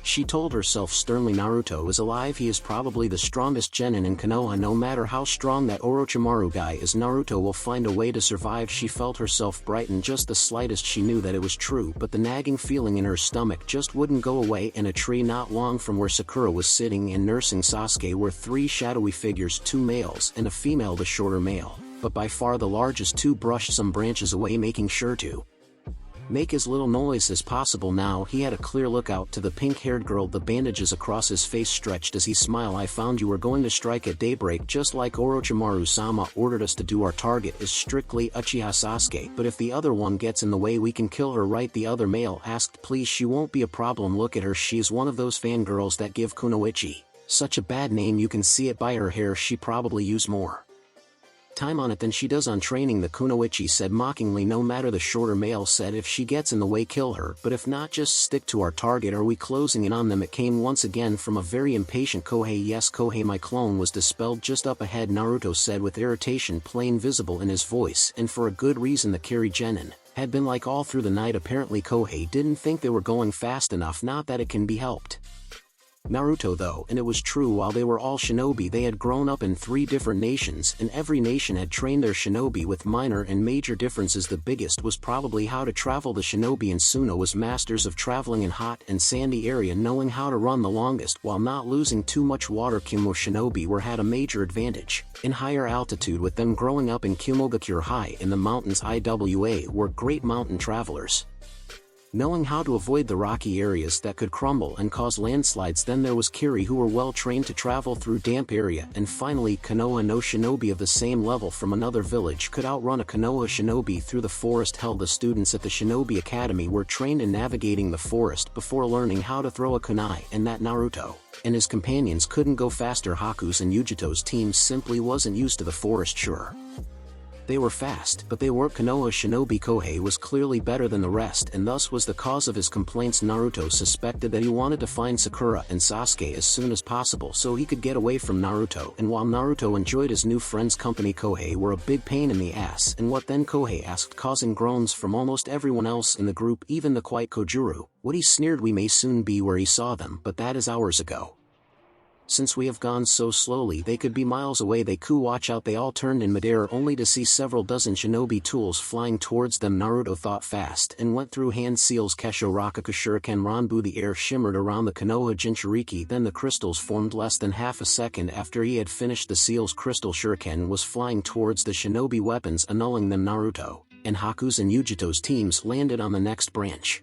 she told herself sternly, Naruto is alive. He is probably the strongest genin in Konoha. No matter how strong that Orochimaru guy is, Naruto will find a way to survive. She felt herself brighten just the slightest. She knew that it was true, but the nagging feeling in her stomach just wouldn't go away. In a tree not long from where Sakura was sitting and nursing Sasuke were 3 shadowy figures, 2 males and a female. The shorter male, but by far the largest, 2 brushed some branches away, making sure to make as little noise as possible. Now he had a clear look out to the pink-haired girl, the bandages across his face stretched as he smiled. I found you were going to strike at daybreak just like Orochimaru-sama ordered us to do. Our target is strictly Uchiha Sasuke, but if the other one gets in the way we can kill her, right? The other male asked. Please, she won't be a problem. Look at her, she's one of those fangirls that give Kunoichi such a bad name. You can see it by her hair. She probably used more time on it than she does on training, the Kunoichi said mockingly. No matter, the shorter male said, if she gets in the way, kill her, but if not, just stick to our target. Are we closing in on them? It came once again from a very impatient Kohei. Yes, Kohei, my clone was dispelled just up ahead, Naruto said with irritation plain visible in his voice, and for a good reason. The Kekkei Genkai had been like all through the night. Apparently Kohei didn't think they were going fast enough, not that it can be helped. Naruto though, and it was true, while they were all shinobi, they had grown up in 3 different nations, and every nation had trained their shinobi with minor and major differences. The biggest was probably how to travel. The shinobi in Suno was masters of traveling in hot and sandy area, knowing how to run the longest while not losing too much water. Kumo shinobi were had a major advantage in higher altitude, with them growing up in Kumogakure high in the mountains. Iwa were great mountain travelers, knowing how to avoid the rocky areas that could crumble and cause landslides. Then there was Kiri, who were well trained to travel through damp area, and finally Konoha no shinobi of the same level from another village could outrun a Konoha shinobi through the forest. Hell, the students at the Shinobi Academy were trained in navigating the forest before learning how to throw a kunai, and that Naruto and his companions couldn't go faster. Haku's and Yujito's team simply wasn't used to the forest. Sure, they were fast, but they weren't Konoha shinobi. Kohei was clearly better than the rest, and thus was the cause of his complaints. Naruto suspected that he wanted to find Sakura and Sasuke as soon as possible so he could get away from Naruto, and while Naruto enjoyed his new friend's company, Kohei were a big pain in the ass. And what then? Kohei asked, causing groans from almost everyone else in the group, even the quiet Kojuru. What? He sneered. We may soon be where he saw them, but that is hours ago. Since we have gone so slowly they could be miles away, they could watch out. They all turned in midair only to see several dozen shinobi tools flying towards them. Naruto thought fast and went through hand seals Kesho Rakugo Shuriken Ranbu. The air shimmered around the Konoha Jinchuriki, then the crystals formed. Less than half a second after he had finished the seals, crystal shuriken was flying towards the shinobi weapons, annulling them. Naruto and Haku's and Yujito's teams landed on the next branch,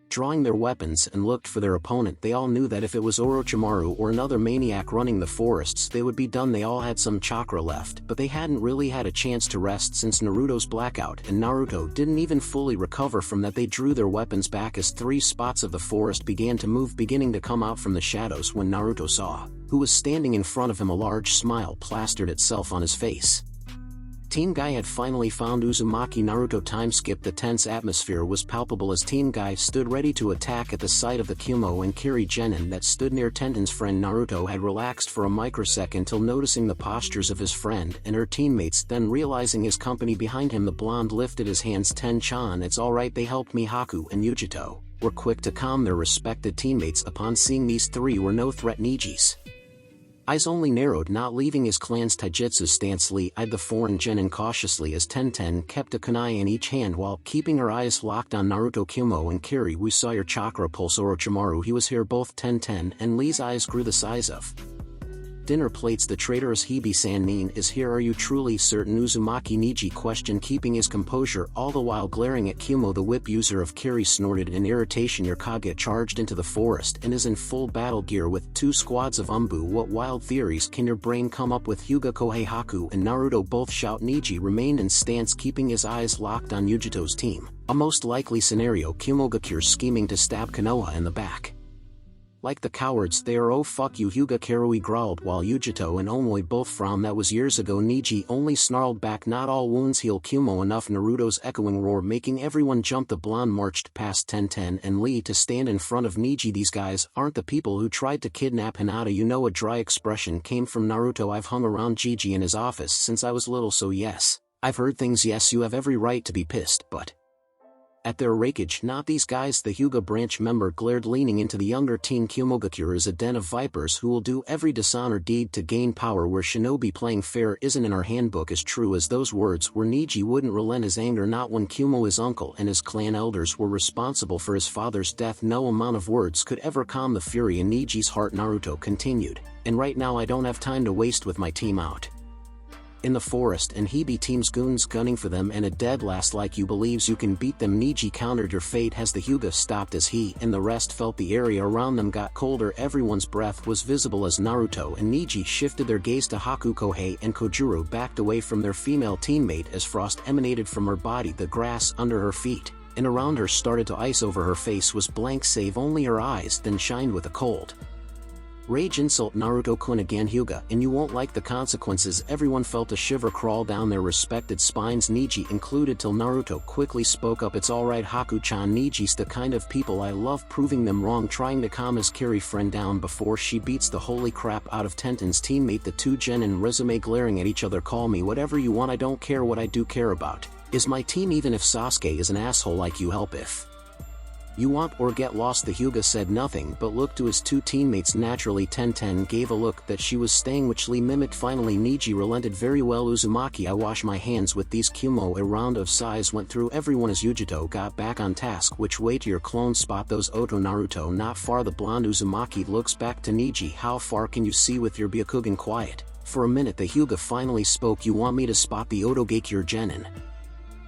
drawing their weapons, and looked for their opponent. They all knew that if it was Orochimaru or another maniac running the forests, they would be done. They all had some chakra left, but they hadn't really had a chance to rest since Naruto's blackout, and Naruto didn't even fully recover from that. They drew their weapons back as 3 spots of the forest began to move, beginning to come out from the shadows. When Naruto saw who was standing in front of him, a large smile plastered itself on his face. Team Guy had finally found Uzumaki. Naruto time skipped. The tense atmosphere was palpable as Team Guy stood ready to attack at the sight of the Kumo and Kiri Genin that stood near Tenten's friend. Naruto had relaxed for a microsecond till noticing the postures of his friend and her teammates, then realizing his company behind him. The blonde lifted his hands. Ten-chan, it's alright, they helped me. Haku and Yujito were quick to calm their respected teammates upon seeing these 3 were no threat. Niji's eyes only narrowed, not leaving his clan's taijutsu stance. Lee eyed the foreign genin cautiously as Tenten kept a kunai in each hand while keeping her eyes locked on Naruto. Kumo and Kiri, we saw your chakra pulse. Orochimaru, he was here. Both Tenten and Lee's eyes grew the size of dinner plates. The traitorous Hibi-san Nin is here. Are you truly certain? Uzumaki Niji questioned, keeping his composure all the while glaring at Kumo. The whip user of Kiri snorted in irritation. Your Kage charged into the forest and is in full battle gear with 2 squads of Umbu. What wild theories can your brain come up with? Hyuga Kohei Haku and Naruto both shout. Niji remained in stance, keeping his eyes locked on Yujito's team. A most likely scenario, Kumogakure scheming to stab Konoha in the back. Like the cowards they are. Oh fuck you, Hyuga Karui growled while Yujito and Omoi both frowned. That was years ago. Niji only snarled back, not all wounds heal Kumo enough. Naruto's echoing roar making everyone jump. The blonde marched past Tenten and Lee to stand in front of Niji. These guys aren't the people who tried to kidnap Hinata. You know. A dry expression came from Naruto. I've hung around Gigi in his office since I was little, so yes, I've heard things. Yes, you have every right to be pissed, but at their rakeage, not these guys. The Hyuga branch member glared, leaning into the younger teen. Kumogakure is a den of vipers who will do every dishonor deed to gain power. Where shinobi playing fair isn't in our handbook. As true as those words were, Niji wouldn't relent his anger, not when Kumo, his uncle, and his clan elders were responsible for his father's death. No amount of words could ever calm the fury in Niji's heart. Naruto continued, and right now I don't have time to waste with my team out in the forest and Hibi team's goons gunning for them, and a dead last like you believes you can beat them. Niji countered, your fate has. The Hyuga stopped as he and the rest felt the area around them got colder. Everyone's breath was visible as Naruto and Niji shifted their gaze to Haku. Kohei and Kojuro backed away from their female teammate as frost emanated from her body. The grass under her feet and around her started to ice. Over her face was blank save only her eyes then shined with a cold rage. Insult Naruto-kun again, Hyuga, and you won't like the consequences. Everyone felt a shiver crawl down their respected spines, Niji included, till Naruto quickly spoke up. It's alright Haku-chan, Niji's the kind of people I love proving them wrong. Trying to calm his Kiri friend down before she beats the holy crap out of Tenten's teammate. The 2 genin resume glaring at each other. Call me whatever you want, I don't care. What I do care about is my team. Even if Sasuke is an asshole like you, help if you want or get lost. The Hyuga said nothing but looked to his 2 teammates. Naturally Tenten gave a look that she was staying, which Lee mimicked. Finally Niji relented. Very well Uzumaki, I wash my hands with these Kumo. A round of sighs went through everyone as Yujito got back on task. Which way to your clone spot? Those Oto. Naruto, not far. The blonde Uzumaki looks back to Niji. How far can you see with your Byakugan? Quiet for a minute. The Hyuga finally spoke. You want me to spot the Oto Geikure genin?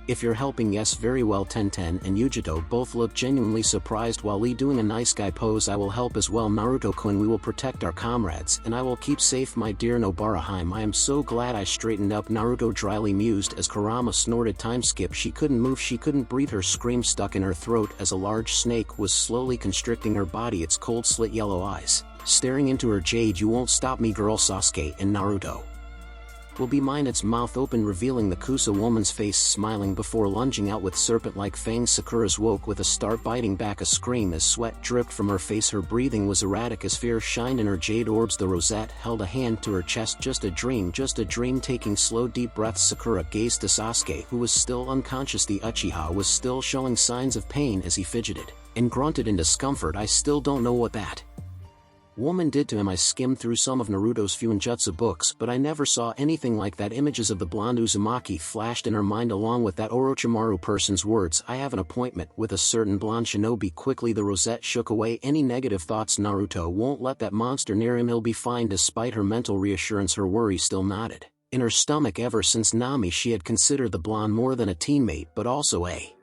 If you're helping, yes. Very well. Tenten and Yujito both looked genuinely surprised while Lee doing a nice guy pose. I will help as well Naruto-kun, we will protect our comrades and I will keep safe my dear Nobaraheim. I am so glad I straightened up. Naruto dryly mused as Kurama snorted. Time skip. She couldn't move, she couldn't breathe, her scream stuck in her throat as a large snake was slowly constricting her body, its cold slit yellow eyes staring into her. Jade, you won't stop me girl. Sasuke and Naruto will be mine. Its mouth open, revealing the Kusa woman's face smiling before lunging out with serpent-like fangs. Sakura's woke with a start, biting back a scream as sweat dripped from her face. Her breathing was erratic as fear shined in her jade orbs. The rosette held a hand to her chest. Just a dream, just a dream. Taking slow deep breaths, Sakura gazed to Sasuke, who was still unconscious. The Uchiha was still showing signs of pain as he fidgeted and grunted in discomfort. I still don't know what that woman did to him. I skimmed through some of Naruto's Fuinjutsu books, but I never saw anything like that. Images of the blonde Uzumaki flashed in her mind along with that Orochimaru person's words. I have an appointment with a certain blonde shinobi. Quickly the rosette shook away any negative thoughts. Naruto won't let that monster near him. He'll be fine. Despite her mental reassurance, her worry still knotted in her stomach. Ever since Nami, she had considered the blonde more than a teammate but also a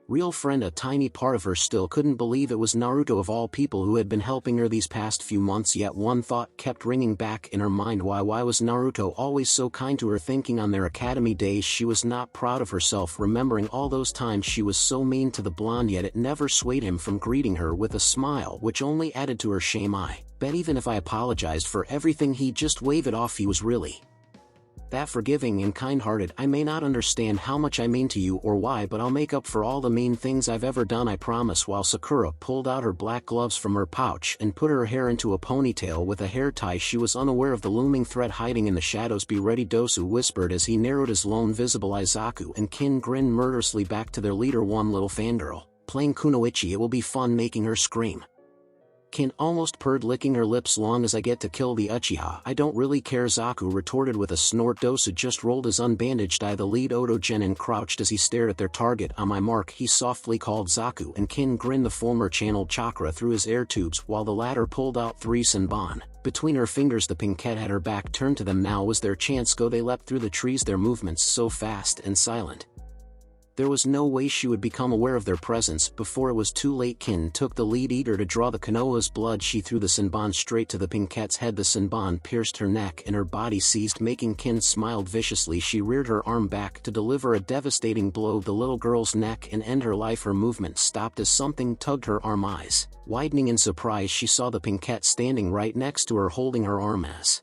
real friend. A tiny part of her still couldn't believe it was Naruto of all people who had been helping her these past few months. Yet one thought kept ringing back in her mind. Why was Naruto always so kind to her? Thinking on their academy days she was not proud of herself, remembering all those times she was so mean to the blonde, yet it never swayed him from greeting her with a smile, which only added to her shame. I bet even if I apologized for everything he'd just wave it off. He was really that forgiving and kind-hearted. I may not understand how much I mean to you or why, but I'll make up for all the mean things I've ever done, I promise. While Sakura pulled out her black gloves from her pouch and put her hair into a ponytail with a hair tie, she was unaware of the looming threat hiding in the shadows. Be ready, Dosu whispered as he narrowed his lone visible eyes. Zaku and Kin grinned murderously back to their leader. One little fangirl playing kunoichi. It will be fun making her scream. Kin almost purred, licking her lips. Long as I get to kill the Uchiha, I don't really care, Zaku retorted with a snort. Dosu just rolled his unbandaged eye. The lead Oto Genin crouched as he stared at their target. On my mark, he softly called. Zaku and Kin grinned. The former channeled chakra through his air tubes while the latter pulled out 3 Senbon. Between her fingers the pinkette had her back turned to them. Now was their chance. Go. They leapt through the trees, their movements so fast and silent there was no way she would become aware of their presence before it was too late. Kin took the lead, eager to draw the Konoha's blood. She threw the Senbon straight to the pinkette's head. The Senbon pierced her neck and her body seized, making Kin smiled viciously. She reared her arm back to deliver a devastating blow to the little girl's neck and end her life. Her movement stopped as something tugged her arm. Eyes widening in surprise, she saw the pinkette standing right next to her, holding her arm as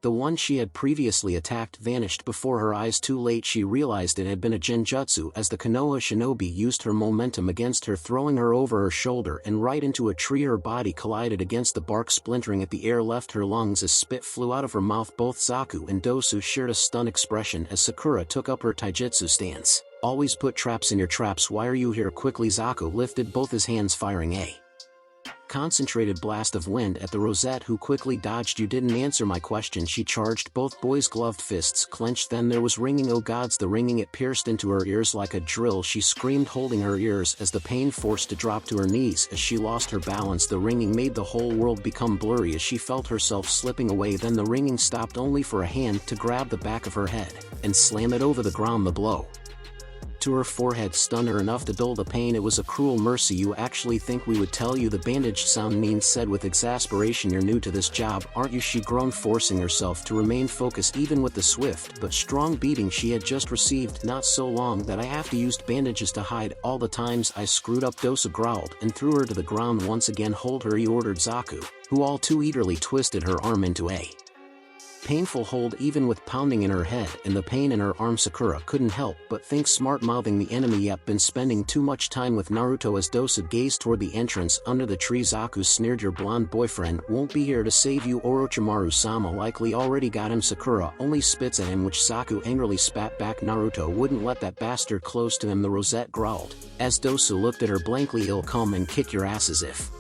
the one she had previously attacked vanished before her eyes. Too late, she realized it had been a genjutsu as the Konoha shinobi used her momentum against her, throwing her over her shoulder and right into a tree. Her body collided against the bark, splintering at the air left her lungs as spit flew out of her mouth. Both Zaku and Dosu shared a stunned expression as Sakura took up her taijutsu stance. Always put traps in your traps. Why are you here? Quickly Zaku lifted both his hands, firing a concentrated blast of wind at the rosette, who quickly dodged. You didn't answer my question, she charged. Both boys' gloved fists clenched. Then there was ringing. Oh gods, the ringing! It pierced into her ears like a drill. She screamed, holding her ears as the pain forced to drop to her knees as she lost her balance. The ringing made the whole world become blurry as she felt herself slipping away. Then the ringing stopped, only for a hand to grab the back of her head and slam it over the ground. The blow to her forehead stunned her enough to dull the pain. It was a cruel mercy. You actually think we would tell you? The bandaged Soundnin said with exasperation. You're new to this job, aren't you? She groaned, forcing herself to remain focused even with the swift but strong beating she had just received. Not so long that I have to use bandages to hide all the times I screwed up, Dosa growled and threw her to the ground once again. Hold her, he ordered Zaku, who all too eagerly twisted her arm into a painful hold. Even with pounding in her head and the pain in her arm, Sakura couldn't help but think, smart mouthing the enemy. Yep, been spending too much time with Naruto. As Dosa gazed toward the entrance under the tree, Zaku sneered, your blonde boyfriend won't be here to save you. Orochimaru-sama likely already got him. Sakura only spits at him, which Zaku angrily spat back. Naruto wouldn't let that bastard close to him, the rosette growled as Dosa looked at her blankly. He'll come and kick your ass as if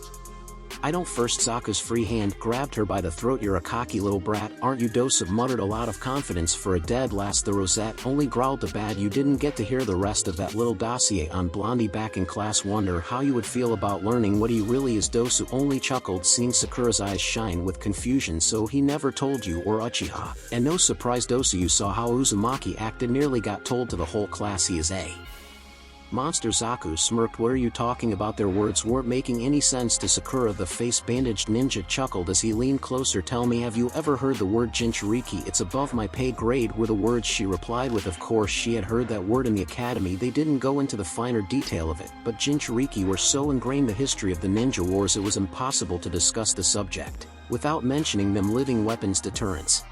I don't first. Zaku's free hand grabbed her by the throat. You're a cocky little brat, aren't you? Dosa muttered, a lot of confidence for a dead last. The rosette only growled, the bad. You didn't get to hear the rest of that little dossier on Blondie back in class. Wonder how you would feel about learning what he really is. Dosa only chuckled, seeing Sakura's eyes shine with confusion. So he never told you, or Uchiha? And no surprise, Dosa, you saw how Uzumaki acted, nearly got told to the whole class he is a monster. Zaku smirked. What are you talking about? Their words weren't making any sense to Sakura. The face-bandaged ninja chuckled as he leaned closer. Tell me, have you ever heard the word Jinchuriki? It's above my pay grade, were the words she replied with. Of course she had heard that word in the academy. They didn't go into the finer detail of it, but Jinchuriki were so ingrained in the history of the ninja wars it was impossible to discuss the subject without mentioning them. Living weapons deterrence.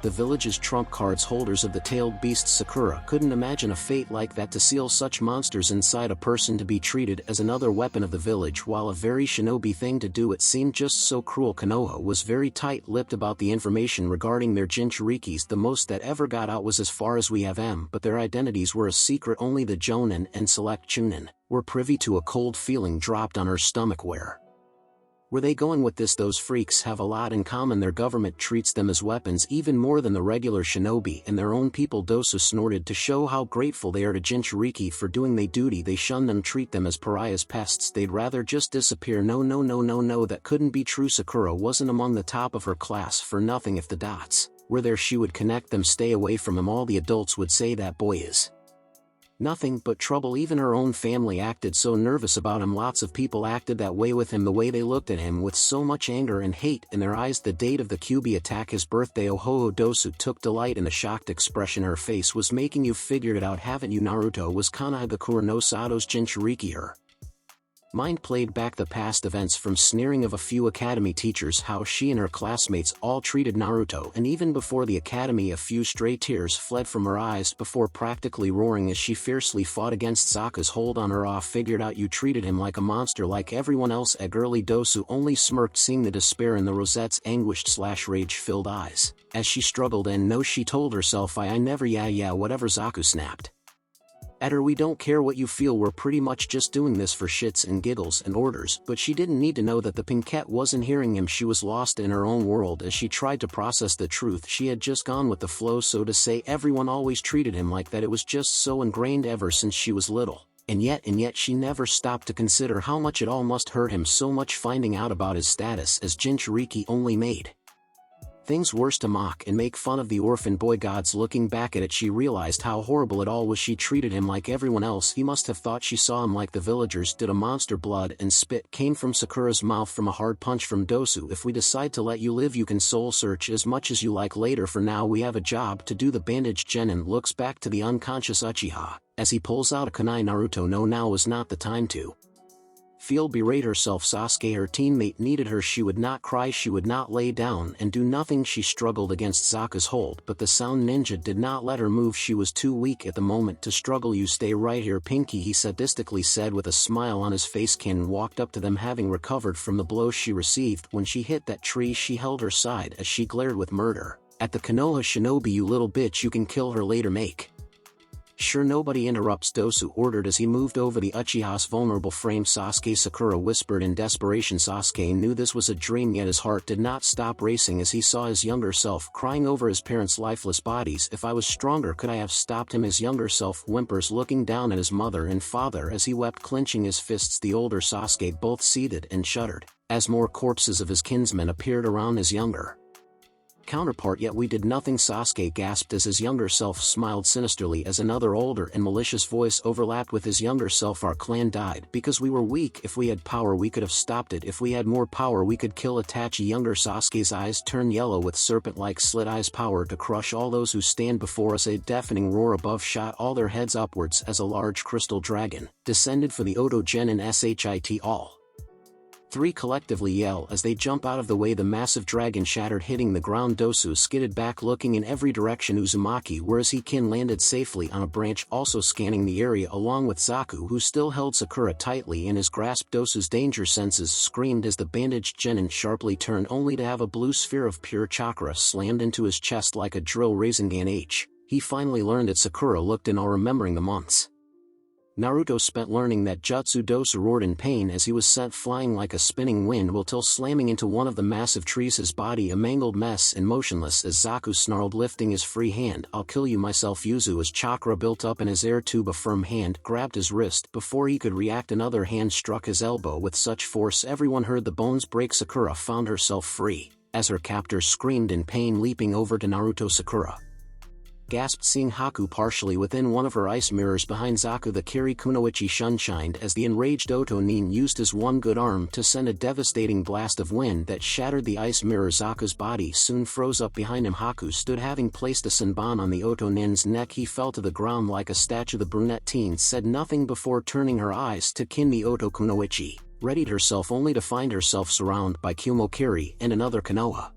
The village's trump cards holders of the tailed beasts. Sakura couldn't imagine a fate like that, to seal such monsters inside a person, to be treated as another weapon of the village. While a very shinobi thing to do, it seemed just so cruel. Konoha was very tight-lipped about the information regarding their Jinchurikis. The most that ever got out was as far as we have them, but their identities were a secret. Only the Jonin and select Chunin were privy to. A cold feeling dropped on her stomach. Where Where they going with this? Those freaks have a lot in common. Their government treats them as weapons even more than the regular shinobi, and their own people. Dosu snorted to show how grateful they are to Jinchuriki for doing their duty. They shun them, treat them as pariahs, pests. They'd rather just disappear. No, no, no, no, no, that couldn't be true. Sakura wasn't among the top of her class for nothing. If the dots were there, she would connect them. Stay away from him. All the adults would say that boy is nothing but trouble. Even her own family acted so nervous about him. Lots of people acted that way with him. The way they looked at him with so much anger and hate in their eyes. The date of the Kyuubi attack, his birthday. Oh ho ho. Dosu took delight in the shocked expression her face was making. You've figured it out, haven't you? Naruto was Kanagakura no Sato's Jinchuriki. Her mind played back the past events, from sneering of a few academy teachers, how she and her classmates all treated Naruto, and even before the academy a few stray tears fled from her eyes before practically roaring as she fiercely fought against Sokka's hold on her. Figured out you treated him like a monster, like everyone else. Eagerly. Dosu only smirked, seeing the despair in the Rosette's anguished / rage-filled eyes as she struggled. And no, she told herself, I never. Yeah, whatever. Zaku snapped at her. We don't care what you feel, we're pretty much just doing this for shits and giggles and orders. But she didn't need to know that the Pinkette wasn't hearing him. She was lost in her own world as she tried to process the truth. She had just gone with the flow, so to say. Everyone always treated him like that. It was just so ingrained ever since she was little. And yet she never stopped to consider how much it all must hurt him so much, finding out about his status as Jinchuriki only made things worse. To mock and make fun of the orphan boy gods. Looking back at it, she realized how horrible it all was. She treated him like everyone else. He must have thought she saw him like the villagers did. A monster. Blood and spit came from Sakura's mouth from a hard punch from Dosu. If we decide to let you live, you can soul search as much as you like later. For now, we have a job to do. The bandaged genin looks back to the unconscious Uchiha as he pulls out a kunai. Naruto, no, now was not the time to feel berate herself. Sasuke, her teammate, needed her. She would not cry, she would not lay down and do nothing. She struggled against Sokka's hold, but the sound ninja did not let her move. She was too weak at the moment to struggle. You stay right here, Pinky, he sadistically said with a smile on his face. Kin walked up to them, having recovered from the blow she received when she hit that tree. She held her side as she glared with murder at the Konoha shinobi. You little bitch, you can kill her later, make sure nobody interrupts, Dosu ordered as he moved over the Uchiha's vulnerable frame. Sasuke, Sakura whispered in desperation. Sasuke knew this was a dream, yet his heart did not stop racing as he saw his younger self crying over his parents' lifeless bodies. If I was stronger, could I have stopped him? His younger self whimpers, looking down at his mother and father as he wept, clenching his fists. The older Sasuke both seethed and shuddered as more corpses of his kinsmen appeared around his younger counterpart. Yet we did nothing, Sasuke gasped as his younger self smiled sinisterly as another older and malicious voice overlapped with his younger self. Our clan died because we were weak. If we had power, we could have stopped it. If we had more power, we could kill Itachi. Younger Sasuke's eyes turned yellow with serpent-like slit eyes. Power to crush all those who stand before us. A deafening roar above shot all their heads upwards as a large crystal dragon descended for the Oto Genin. Shit, all three collectively yell as they jump out of the way. The massive dragon shattered, hitting the ground. Dosu skidded back, looking in every direction. Uzumaki, whereas he kin, landed safely on a branch, also scanning the area along with Zaku, who still held Sakura tightly in his grasp. Dosu's danger senses screamed as the bandaged genin sharply turned, only to have a blue sphere of pure chakra slammed into his chest like a drill. Rasengan H. He finally learned it. Sakura looked in awe, remembering the months Naruto spent learning that jutsu. Dosu roared in pain as he was sent flying like a spinning wind till slamming into one of the massive trees, his body a mangled mess and motionless as Zaku snarled, lifting his free hand. I'll kill you myself. Yuzu's chakra built up in his air tube. A firm hand grabbed his wrist. Before he could react, another hand struck his elbow with such force everyone heard the bones break. Sakura found herself free as her captor screamed in pain, leaping over to Naruto. Sakura gasped, seeing Haku partially within one of her ice mirrors behind Zaku. The Kiri Kunoichi shunshined as the enraged Oto Nin used his one good arm to send a devastating blast of wind that shattered the ice mirror. Zaku's body soon froze up behind him. Haku stood, having placed a senbon on the Oto Nin's neck. He fell to the ground like a statue. The brunette teen said nothing before turning her eyes to Kin. The Oto Kunoichi readied herself, only to find herself surrounded by Kumokiri and another Konoha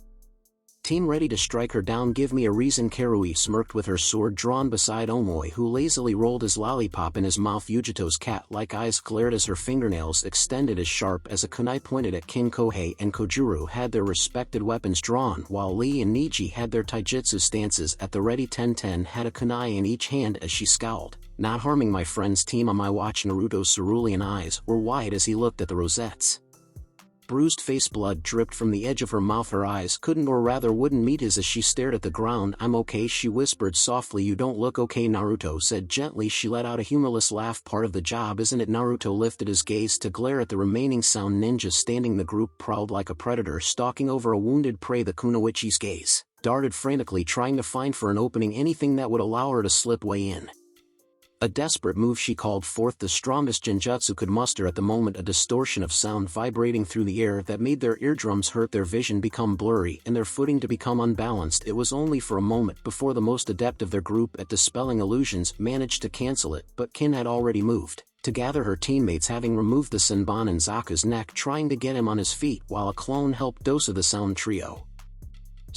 team ready to strike her down. Give me a reason. Karui smirked with her sword drawn beside Omoi, who lazily rolled his lollipop in his mouth. Yujito's cat-like eyes glared as her fingernails extended as sharp as a kunai pointed at Kin. Kohei and Kojuru had their respected weapons drawn, while Lee and Niji had their taijutsu stances at the ready. Tenten had a kunai in each hand as she scowled. Not harming my friend's team on my watch. Naruto's cerulean eyes were wide as he looked at the rosettes Bruised face, blood dripped from the edge of her mouth. Her eyes couldn't, or rather wouldn't, meet his as she stared at the ground. "I'm okay," she whispered softly. "You don't look okay," Naruto said gently. She let out a humorless laugh. "Part of the job, isn't it?" Naruto lifted his gaze to glare at the remaining sound ninja standing. The group prowled like a predator stalking over a wounded prey. The kunoichi's gaze darted frantically, trying to find for an opening, anything that would allow her to slip way in. A desperate move, she called forth the strongest genjutsu could muster at the moment, a distortion of sound vibrating through the air that made their eardrums hurt, their vision become blurry, and their footing to become unbalanced. It was only for a moment before the most adept of their group at dispelling illusions managed to cancel it, but Kin had already moved to gather her teammates, having removed the Senbon in Zaku's neck, trying to get him on his feet, while a clone helped Dosa. The sound trio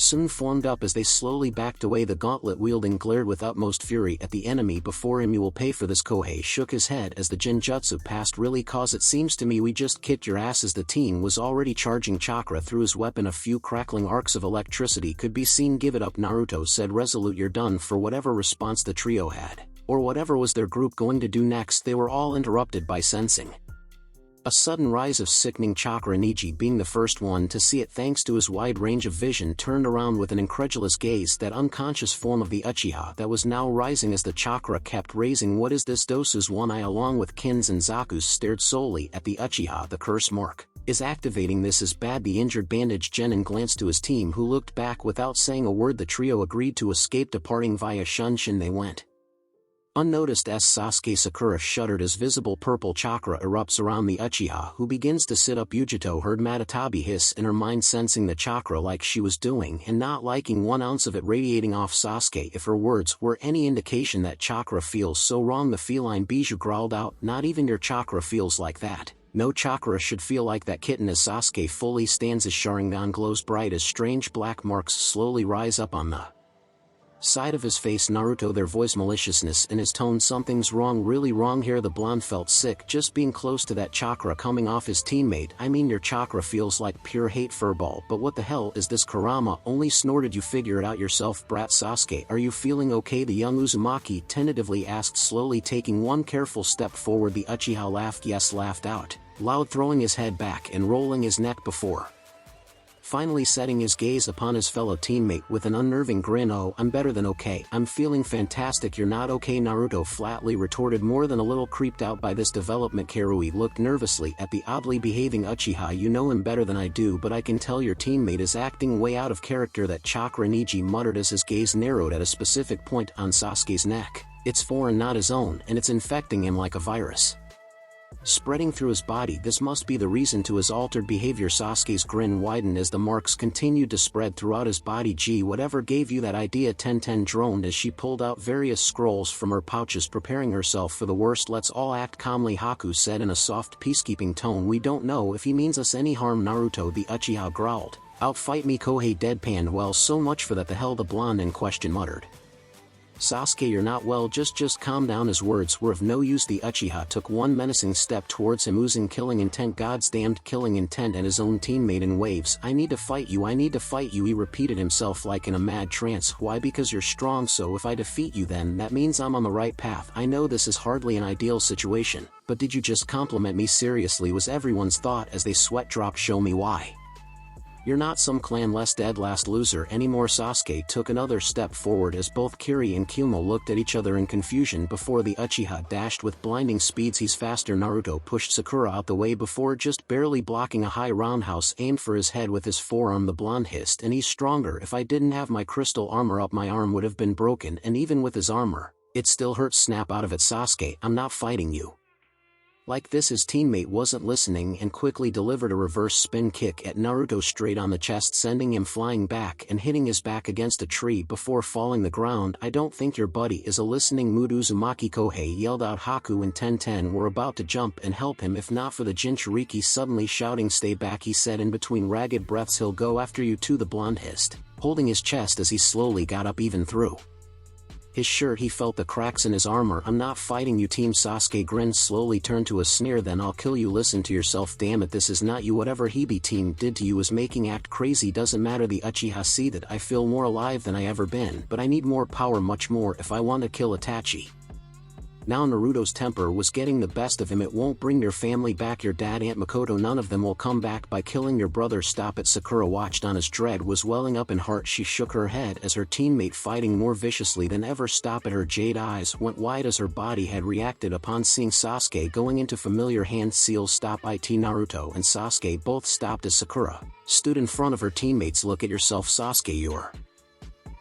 soon formed up as they slowly backed away. The gauntlet-wielding glared with utmost fury at the enemy before him. "You will pay for this." Kohei shook his head as the genjutsu passed. "Really? Cause it seems to me we just kicked your asses." The teen was already charging chakra through his weapon. A few crackling arcs of electricity could be seen. "Give it up," Naruto said resolute. "You're done." For whatever response the trio had, or whatever was their group going to do next, they were all interrupted by sensing a sudden rise of sickening chakra. Niji, being the first one to see it thanks to his wide range of vision, turned around with an incredulous gaze. That unconscious form of the Uchiha that was now rising as the chakra kept raising. "What is this?" Dosu's one eye along with Kin's and Zaku's stared solely at the Uchiha. "The curse mark is activating. This is bad." The injured bandaged genin glanced to his team, who looked back without saying a word. The trio agreed to escape, departing via Shunshin. They went unnoticed as Sasuke. Sakura shuddered as visible purple chakra erupts around the Uchiha, who begins to sit up. Yujito heard Matatabi hiss in her mind, sensing the chakra like she was doing and not liking 1 ounce of it radiating off Sasuke. If her words were any indication, that chakra feels so wrong. The feline Bijou growled out, "Not even your chakra feels like that. No chakra should feel like that, kitten." As Sasuke fully stands, his Sharingan glows bright as strange black marks slowly rise up on the side of his face. "Naruto," their voice maliciousness in his tone. "Something's wrong, really wrong here." The blonde felt sick just being close to that chakra coming off his teammate. "I mean, your chakra feels like pure hate, furball. But what the hell is this?" Kurama only snorted. "You figure it out yourself, brat." "Sasuke, are you feeling okay?" the young Uzumaki tentatively asked, slowly taking one careful step forward. The Uchiha laughed, yes, laughed out loud, throwing his head back and rolling his neck before finally setting his gaze upon his fellow teammate with an unnerving grin. "Oh, I'm better than okay. I'm feeling fantastic." "You're not okay," Naruto flatly retorted, more than a little creeped out by this development. Karui looked nervously at the oddly behaving Uchiha. "You know him better than I do, but I can tell your teammate is acting way out of character." That chakra, Niji muttered as his gaze narrowed at a specific point on Sasuke's neck. "It's foreign, not his own, and it's infecting him like a virus, spreading through his body. This must be the reason to his altered behavior." Sasuke's grin widened as the marks continued to spread throughout his body. "Gee, whatever gave you that idea?" Tenten droned as she pulled out various scrolls from her pouches, preparing herself for the worst. "Let's all act calmly," Haku said in a soft peacekeeping tone. "We don't know if he means us any harm." "Naruto," the Uchiha growled, "outfight me." Kohei deadpanned. "Well, so much for that." "The hell?" the blonde in question muttered. "Sasuke, you're not well. Just calm down." His words were of no use. The Uchiha took one menacing step towards him, oozing killing intent. God's damned killing intent at his own teammate in waves. "I need to fight you. I need to fight you," he repeated himself like in a mad trance. "Why?" "Because you're strong, so if I defeat you, then that means I'm on the right path. I know this is hardly an ideal situation, but did you just compliment me?" "Seriously," was everyone's thought as they sweat dropped. "Show me why. You're not some clan less dead last loser anymore." Sasuke took another step forward as both Kiri and Kyumo looked at each other in confusion before the Uchiha dashed with blinding speeds. "He's faster." Naruto pushed Sakura out the way before just barely blocking a high roundhouse aimed for his head with his forearm. The blonde hissed, "And he's stronger. If I didn't have my crystal armor up, my arm would have been broken, and even with his armor, it still hurts." "Snap out of it, Sasuke. I'm not fighting you like this." His teammate wasn't listening and quickly delivered a reverse spin kick at Naruto straight on the chest, sending him flying back and hitting his back against a tree before falling the ground. "I don't think your buddy is a listening mood." Uzumaki Kohei yelled out. Haku and Tenten were about to jump and help him if not for the Jinchuriki suddenly shouting, "Stay back," he said in between ragged breaths. "He'll go after you too," the blonde hissed, holding his chest as he slowly got up. Even through his shirt he felt the cracks in his armor. "I'm not fighting you, team." Sasuke grinned, slowly turned to a sneer. "Then I'll kill you." "Listen to yourself, damn it, this is not you. Whatever Hebe team did to you is making act crazy. Doesn't matter." The Uchiha see that. "I feel more alive than I ever been, but I need more power, much more, if I want to kill Itachi." Now Naruto's temper was getting the best of him. It won't bring your family back, your dad, Aunt Makoto, none of them will come back by killing your brother. Stop it. Sakura watched on as dread was welling up in heart. She shook her head as her teammate fighting more viciously than ever. Stop it. Her jade eyes went wide as her body had reacted upon seeing Sasuke going into familiar hand seals. Stop it. Naruto and Sasuke both stopped as Sakura stood in front of her teammates. Look at yourself, Sasuke, you're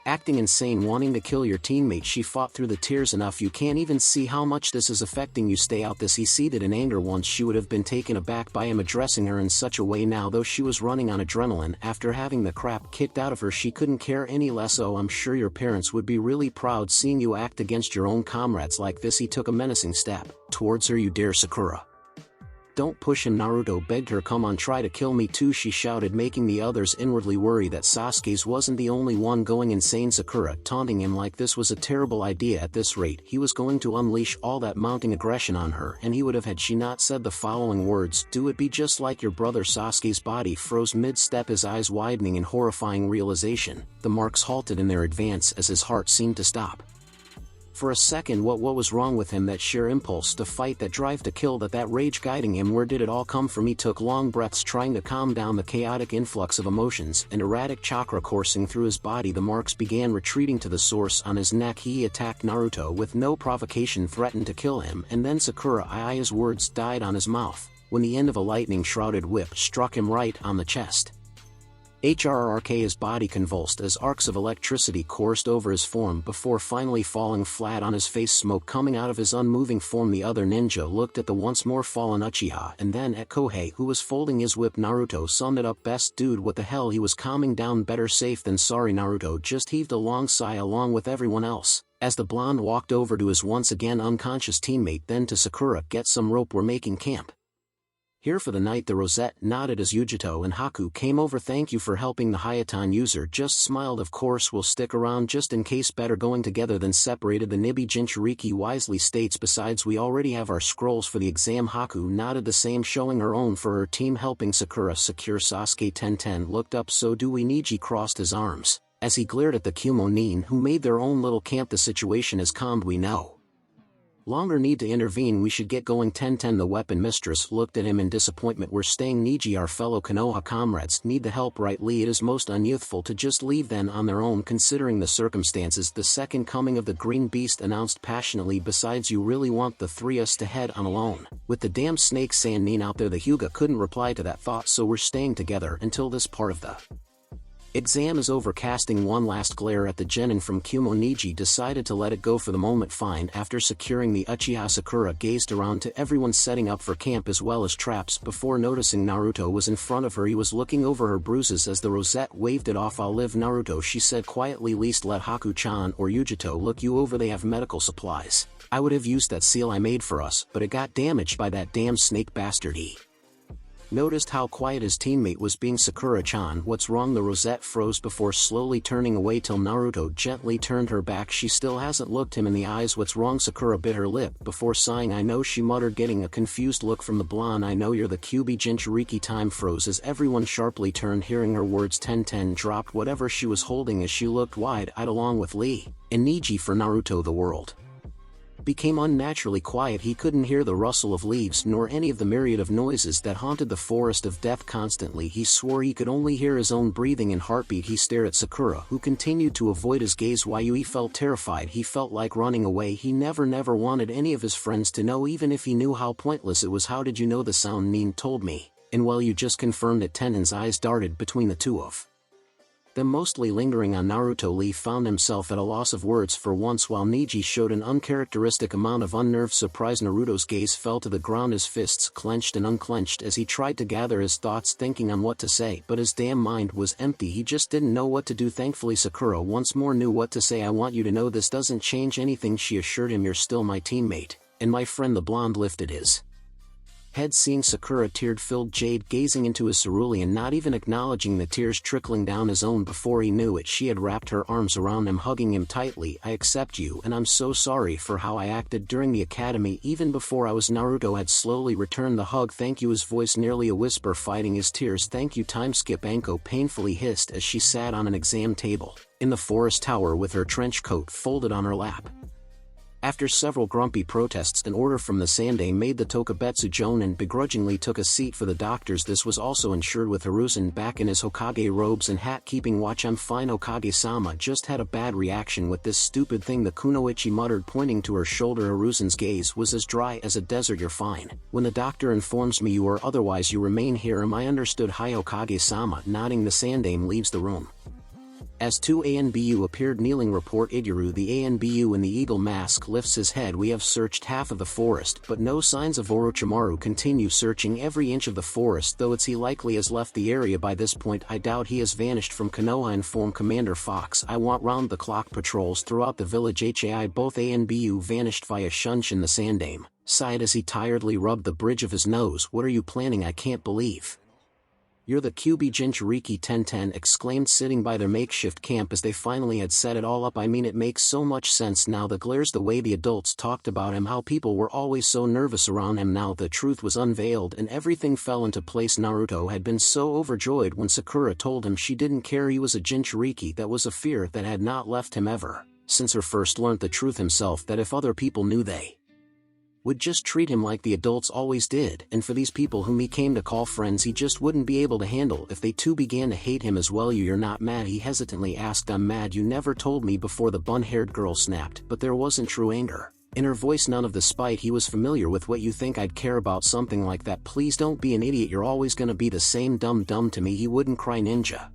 acting insane, wanting to kill your teammate. She fought through the tears. Enough, you can't even see how much this is affecting you. Stay out this. He seethed in anger. Once she would have been taken aback by him addressing her in such a way. Now though she was running on adrenaline after having the crap kicked out of her, she couldn't care any less. Oh, I'm sure your parents would be really proud seeing you act against your own comrades like this. He took a menacing step towards her. You dare, Sakura? Don't push him, Naruto begged her. Come on, try to kill me too, she shouted, making the others inwardly worry that Sasuke's wasn't the only one going insane. Sakura taunting him like this was a terrible idea. At this rate, he was going to unleash all that mounting aggression on her, and he would have had she not said the following words. Do it be just like your brother. Sasuke's body froze mid-step, his eyes widening in horrifying realization. The marks halted in their advance as his heart seemed to stop. For a second, what was wrong with him? That sheer impulse to fight, that drive to kill, that rage guiding him. Where did it all come from? He took long breaths, trying to calm down the chaotic influx of emotions and erratic chakra coursing through his body. The marks began retreating to the source on his neck. He attacked Naruto with no provocation, threatened to kill him, and then Sakura. His words died on his mouth when the end of a lightning-shrouded whip struck him right on the chest. His body convulsed as arcs of electricity coursed over his form before finally falling flat on his face, smoke coming out of his unmoving form. The other ninja looked at the once more fallen Uchiha and then at Kohei, who was folding his whip. Naruto summed it up best. Dude, what the hell? He was calming down. Better safe than sorry. Naruto just heaved a long sigh along with everyone else as the blonde walked over to his once again unconscious teammate, then to Sakura. Get some rope, we're making camp here for the night. The Rosette nodded as Yujito and Haku came over. Thank you for helping. The Hayatan user just smiled. Of course, we'll stick around just in case. Better going together than separated. The Nibi Jinchuriki wisely states. Besides, we already have our scrolls for the exam. Haku nodded, the same, showing her own for her team helping Sakura secure Sasuke. Tenten looked up. So do we. Niji crossed his arms as he glared at the Kumonin, who made their own little camp. The situation is calmed. We no longer need to intervene. We should get going. Tenten, the weapon mistress, looked at him in disappointment. We're staying. Niji, our fellow Konoha comrades, need the help rightly. It is most unyouthful to just leave them on their own considering the circumstances. The second coming of the green beast announced passionately. Besides, you really want the three us to head on alone with the damn snake Sannin out there? The Hyuga couldn't reply to that thought. So we're staying together until this part of the exam is over. Casting one last glare at the genin from Kumo, Niji decided to let it go for the moment. Fine. After securing the Uchiha, Sakura gazed around to everyone setting up for camp as well as traps before noticing Naruto was in front of her. He was looking over her bruises as the Rosette waved it off. I'll live, Naruto, she said quietly. Least let Haku-chan or Yujito look you over. They have medical supplies. I would have used that seal I made for us, but it got damaged by that damn snake bastard. He noticed how quiet his teammate was being. Sakura-chan, what's wrong? The Rosette froze before slowly turning away till Naruto gently turned her back. She still hasn't looked him in the eyes. What's wrong? Sakura bit her lip before sighing. I know, she muttered, getting a confused look from the blonde. I know you're the Kyuubi Jinchuriki. Time froze as everyone sharply turned hearing her words. Tenten dropped whatever she was holding as she looked wide-eyed along with Lee and Niji. For Naruto, the world became unnaturally quiet. He couldn't hear the rustle of leaves nor any of the myriad of noises that haunted the forest of death constantly. He swore he could only hear his own breathing and heartbeat. He stared at Sakura, who continued to avoid his gaze. He felt terrified. He felt like running away. He never wanted any of his friends to know, even if he knew how pointless it was. How did you know? The sound Nin told me. And well, you just confirmed it. Tenen's eyes darted between the two of them, mostly lingering on Naruto. Lee found himself at a loss of words for once, while Niji showed an uncharacteristic amount of unnerved surprise. Naruto's gaze fell to the ground, his fists clenched and unclenched as he tried to gather his thoughts, thinking on what to say, but his damn mind was empty. He just didn't know what to do. Thankfully, Sakura once more knew what to say. I want you to know this doesn't change anything, she assured him. You're still my teammate and my friend. The blonde lifted his head, seeing Sakura tear-filled jade gazing into his cerulean, not even acknowledging the tears trickling down his own. Before he knew it, she had wrapped her arms around him, hugging him tightly. I accept you, and I'm so sorry for how I acted during the academy, even before I was. Naruto had slowly returned the hug. Thank you, his voice nearly a whisper, fighting his tears. Thank you. Time skip, Anko painfully hissed as she sat on an exam table in the forest tower with her trench coat folded on her lap. After several grumpy protests, an order from the Sandai made the Tokubetsu Jonin begrudgingly took a seat for the doctors. This was also ensured with Hiruzen back in his Hokage robes and hat keeping watch. I'm fine. Hokage-sama just had a bad reaction with this stupid thing, the kunoichi muttered, pointing to her shoulder. Hiruzen's gaze was as dry as a desert. You're fine. When the doctor informs me you are otherwise, you remain here. Am I understood? Hi Hokage-sama. Nodding, the Sandai leaves the room. As two ANBU appeared kneeling, report Igiru. The ANBU in the eagle mask lifts his head. We have searched half of the forest, but no signs of Orochimaru. Continue searching every inch of the forest, though he likely has left the area by this point. I doubt he has vanished from Konoha. Inform Commander Fox. I want round-the-clock patrols throughout the village. HAI. Both ANBU vanished via Shunshin. The Sandai sighed as he tiredly rubbed the bridge of his nose. What are you planning? I can't believe you're the Kyuubi Jinchuriki. Tenten exclaimed, sitting by their makeshift camp as they finally had set it all up. I mean, it makes so much sense now. The glares, the way the adults talked about him, how people were always so nervous around him. Now the truth was unveiled and everything fell into place. Naruto had been so overjoyed when Sakura told him she didn't care he was a Jinchuriki. That was a fear that had not left him ever since her first learnt the truth himself, that if other people knew, they would just treat him like the adults always did, and for these people whom he came to call friends he just wouldn't be able to handle if they too began to hate him as well. You're not mad? He hesitantly asked. I'm mad you never told me before. The bun-haired girl snapped, but there wasn't true anger in her voice, none of the spite he was familiar with. What, you think I'd care about something like that? Please don't be an idiot, you're always gonna be the same dumb to me. He wouldn't cry. Ninja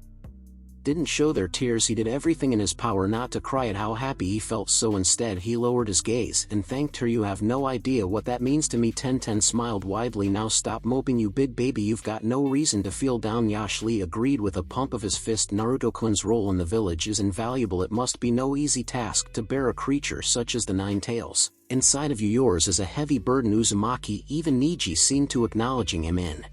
didn't show their tears. He did everything in his power not to cry at how happy he felt, so instead he lowered his gaze and thanked her. You have no idea what that means to me. Tenten smiled widely. Now stop moping, you big baby, you've got no reason to feel down. Yash Lee agreed with a pump of his fist. Naruto-kun's role in the village is invaluable. It must be no easy task to bear a creature such as the Nine Tails inside of you. Yours is a heavy burden. Uzumaki, even Niji, seemed to acknowledging him in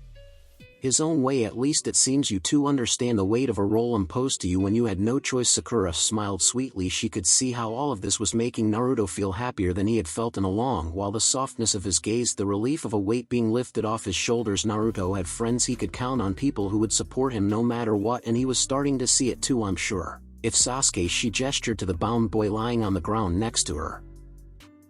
his own way. At least it seems you two understand the weight of a role imposed to you when you had no choice. Sakura smiled sweetly. She could see how all of this was making Naruto feel happier than he had felt in a long while. The softness of his gaze, the relief of a weight being lifted off his shoulders. Naruto had friends he could count on, people who would support him no matter what, and he was starting to see it too, I'm sure. If Sasuke, she gestured to the bound boy lying on the ground next to her,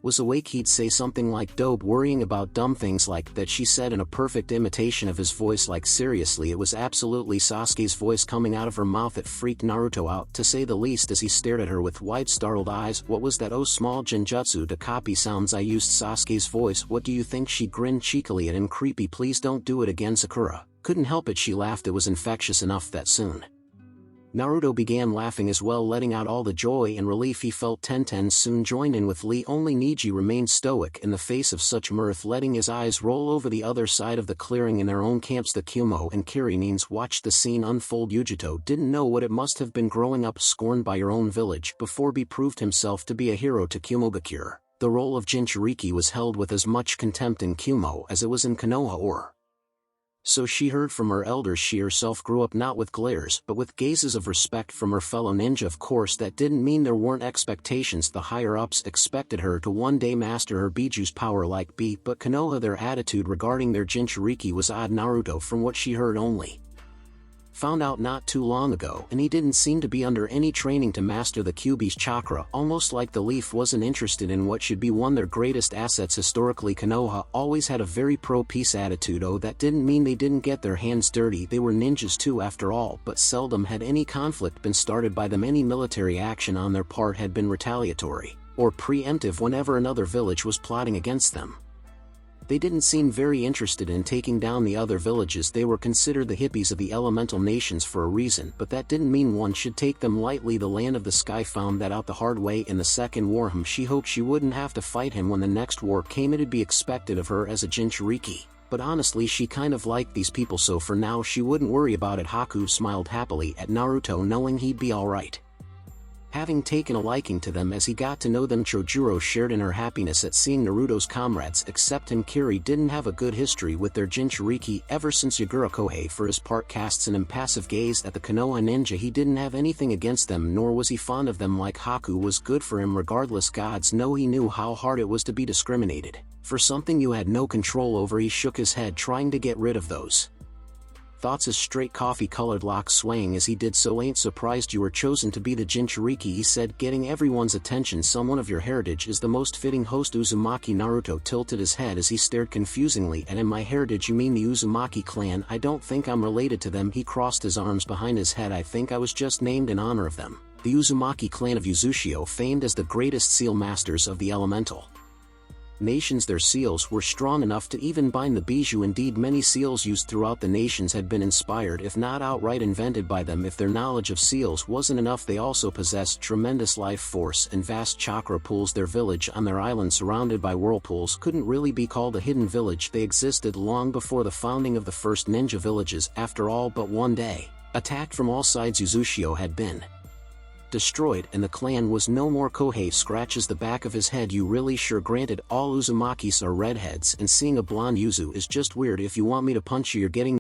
was awake, he'd say something like, "Dope, worrying about dumb things like that," she said in a perfect imitation of his voice. Like seriously, it was absolutely Sasuke's voice coming out of her mouth. It freaked Naruto out, to say the least, as he stared at her with wide startled eyes. What was that? Oh, small genjutsu to copy sounds. I used Sasuke's voice. What do you think? She grinned cheekily at him. Creepy, please don't do it again. Sakura couldn't help it, she laughed. It was infectious enough that soon Naruto began laughing as well, letting out all the joy and relief he felt. Tenten soon joined in with Lee. Only Niji remained stoic in the face of such mirth, letting his eyes roll over the other side of the clearing in their own camps. The Kyumo and Kirinins watched the scene unfold. Yujito didn't know what it must have been growing up scorned by your own village before he proved himself to be a hero to Kyumogakure. The role of Jinchuriki was held with as much contempt in Kyumo as it was in Konoha, or so she heard from her elders. She herself grew up not with glares but with gazes of respect from her fellow ninja. Of course that didn't mean there weren't expectations. The higher-ups expected her to one day master her Biju's power like B, but Konoha, their attitude regarding their Jinchuriki was odd. Naruto, from what she heard, only found out not too long ago, and he didn't seem to be under any training to master the Kyuubi's chakra, almost like the leaf wasn't interested in what should be one of their greatest assets. Historically, Konoha always had a very pro-peace attitude. Oh, that didn't mean they didn't get their hands dirty. They were ninjas too after all, but seldom had any conflict been started by them. Any military action on their part had been retaliatory or preemptive whenever another village was plotting against them. They didn't seem very interested in taking down the other villages. They were considered the hippies of the elemental nations for a reason, but that didn't mean one should take them lightly. The Land of the Sky found that out the hard way in the second war. She hoped she wouldn't have to fight him when the next war came. It'd be expected of her as a Jinchuriki, but honestly she kind of liked these people, so for now she wouldn't worry about it. Haku smiled happily at Naruto, knowing he'd be alright, having taken a liking to them as he got to know them. Chojuro shared in her happiness at seeing Naruto's comrades accept him. Kiri didn't have a good history with their Jinchuriki ever since Yagura Kohei, for his part, casts an impassive gaze at the Konoha ninja. He didn't have anything against them, nor was he fond of them. Like Haku was good for him regardless. Gods know he knew how hard it was to be discriminated for something you had no control over. He shook his head, trying to get rid of those Thoughts his straight coffee-colored locks swaying as he did so. Ain't surprised you were chosen to be the Jinchuriki, he said, getting everyone's attention. Someone of your heritage is the most fitting host. Uzumaki Naruto tilted his head as he stared confusingly at him. My heritage? You mean the Uzumaki clan? I don't think I'm related to them. He crossed his arms behind his head. I think I was just named in honor of them. The Uzumaki clan of Uzushio, famed as the greatest seal masters of the elemental nations. Their seals were strong enough to even bind the bijou. Indeed, many seals used throughout the nations had been inspired, if not outright invented, by them. If their knowledge of seals wasn't enough, they also possessed tremendous life force and vast chakra pools. Their village on their island surrounded by whirlpools couldn't really be called a hidden village. They existed long before the founding of the first ninja villages. After all but one day, attacked from all sides, Uzushio had been destroyed and the clan was no more. Kohei scratches the back of his head. You really sure? Granted, all Uzumakis are redheads and seeing a blonde Yuzu is just weird. If you want me to punch you, you're getting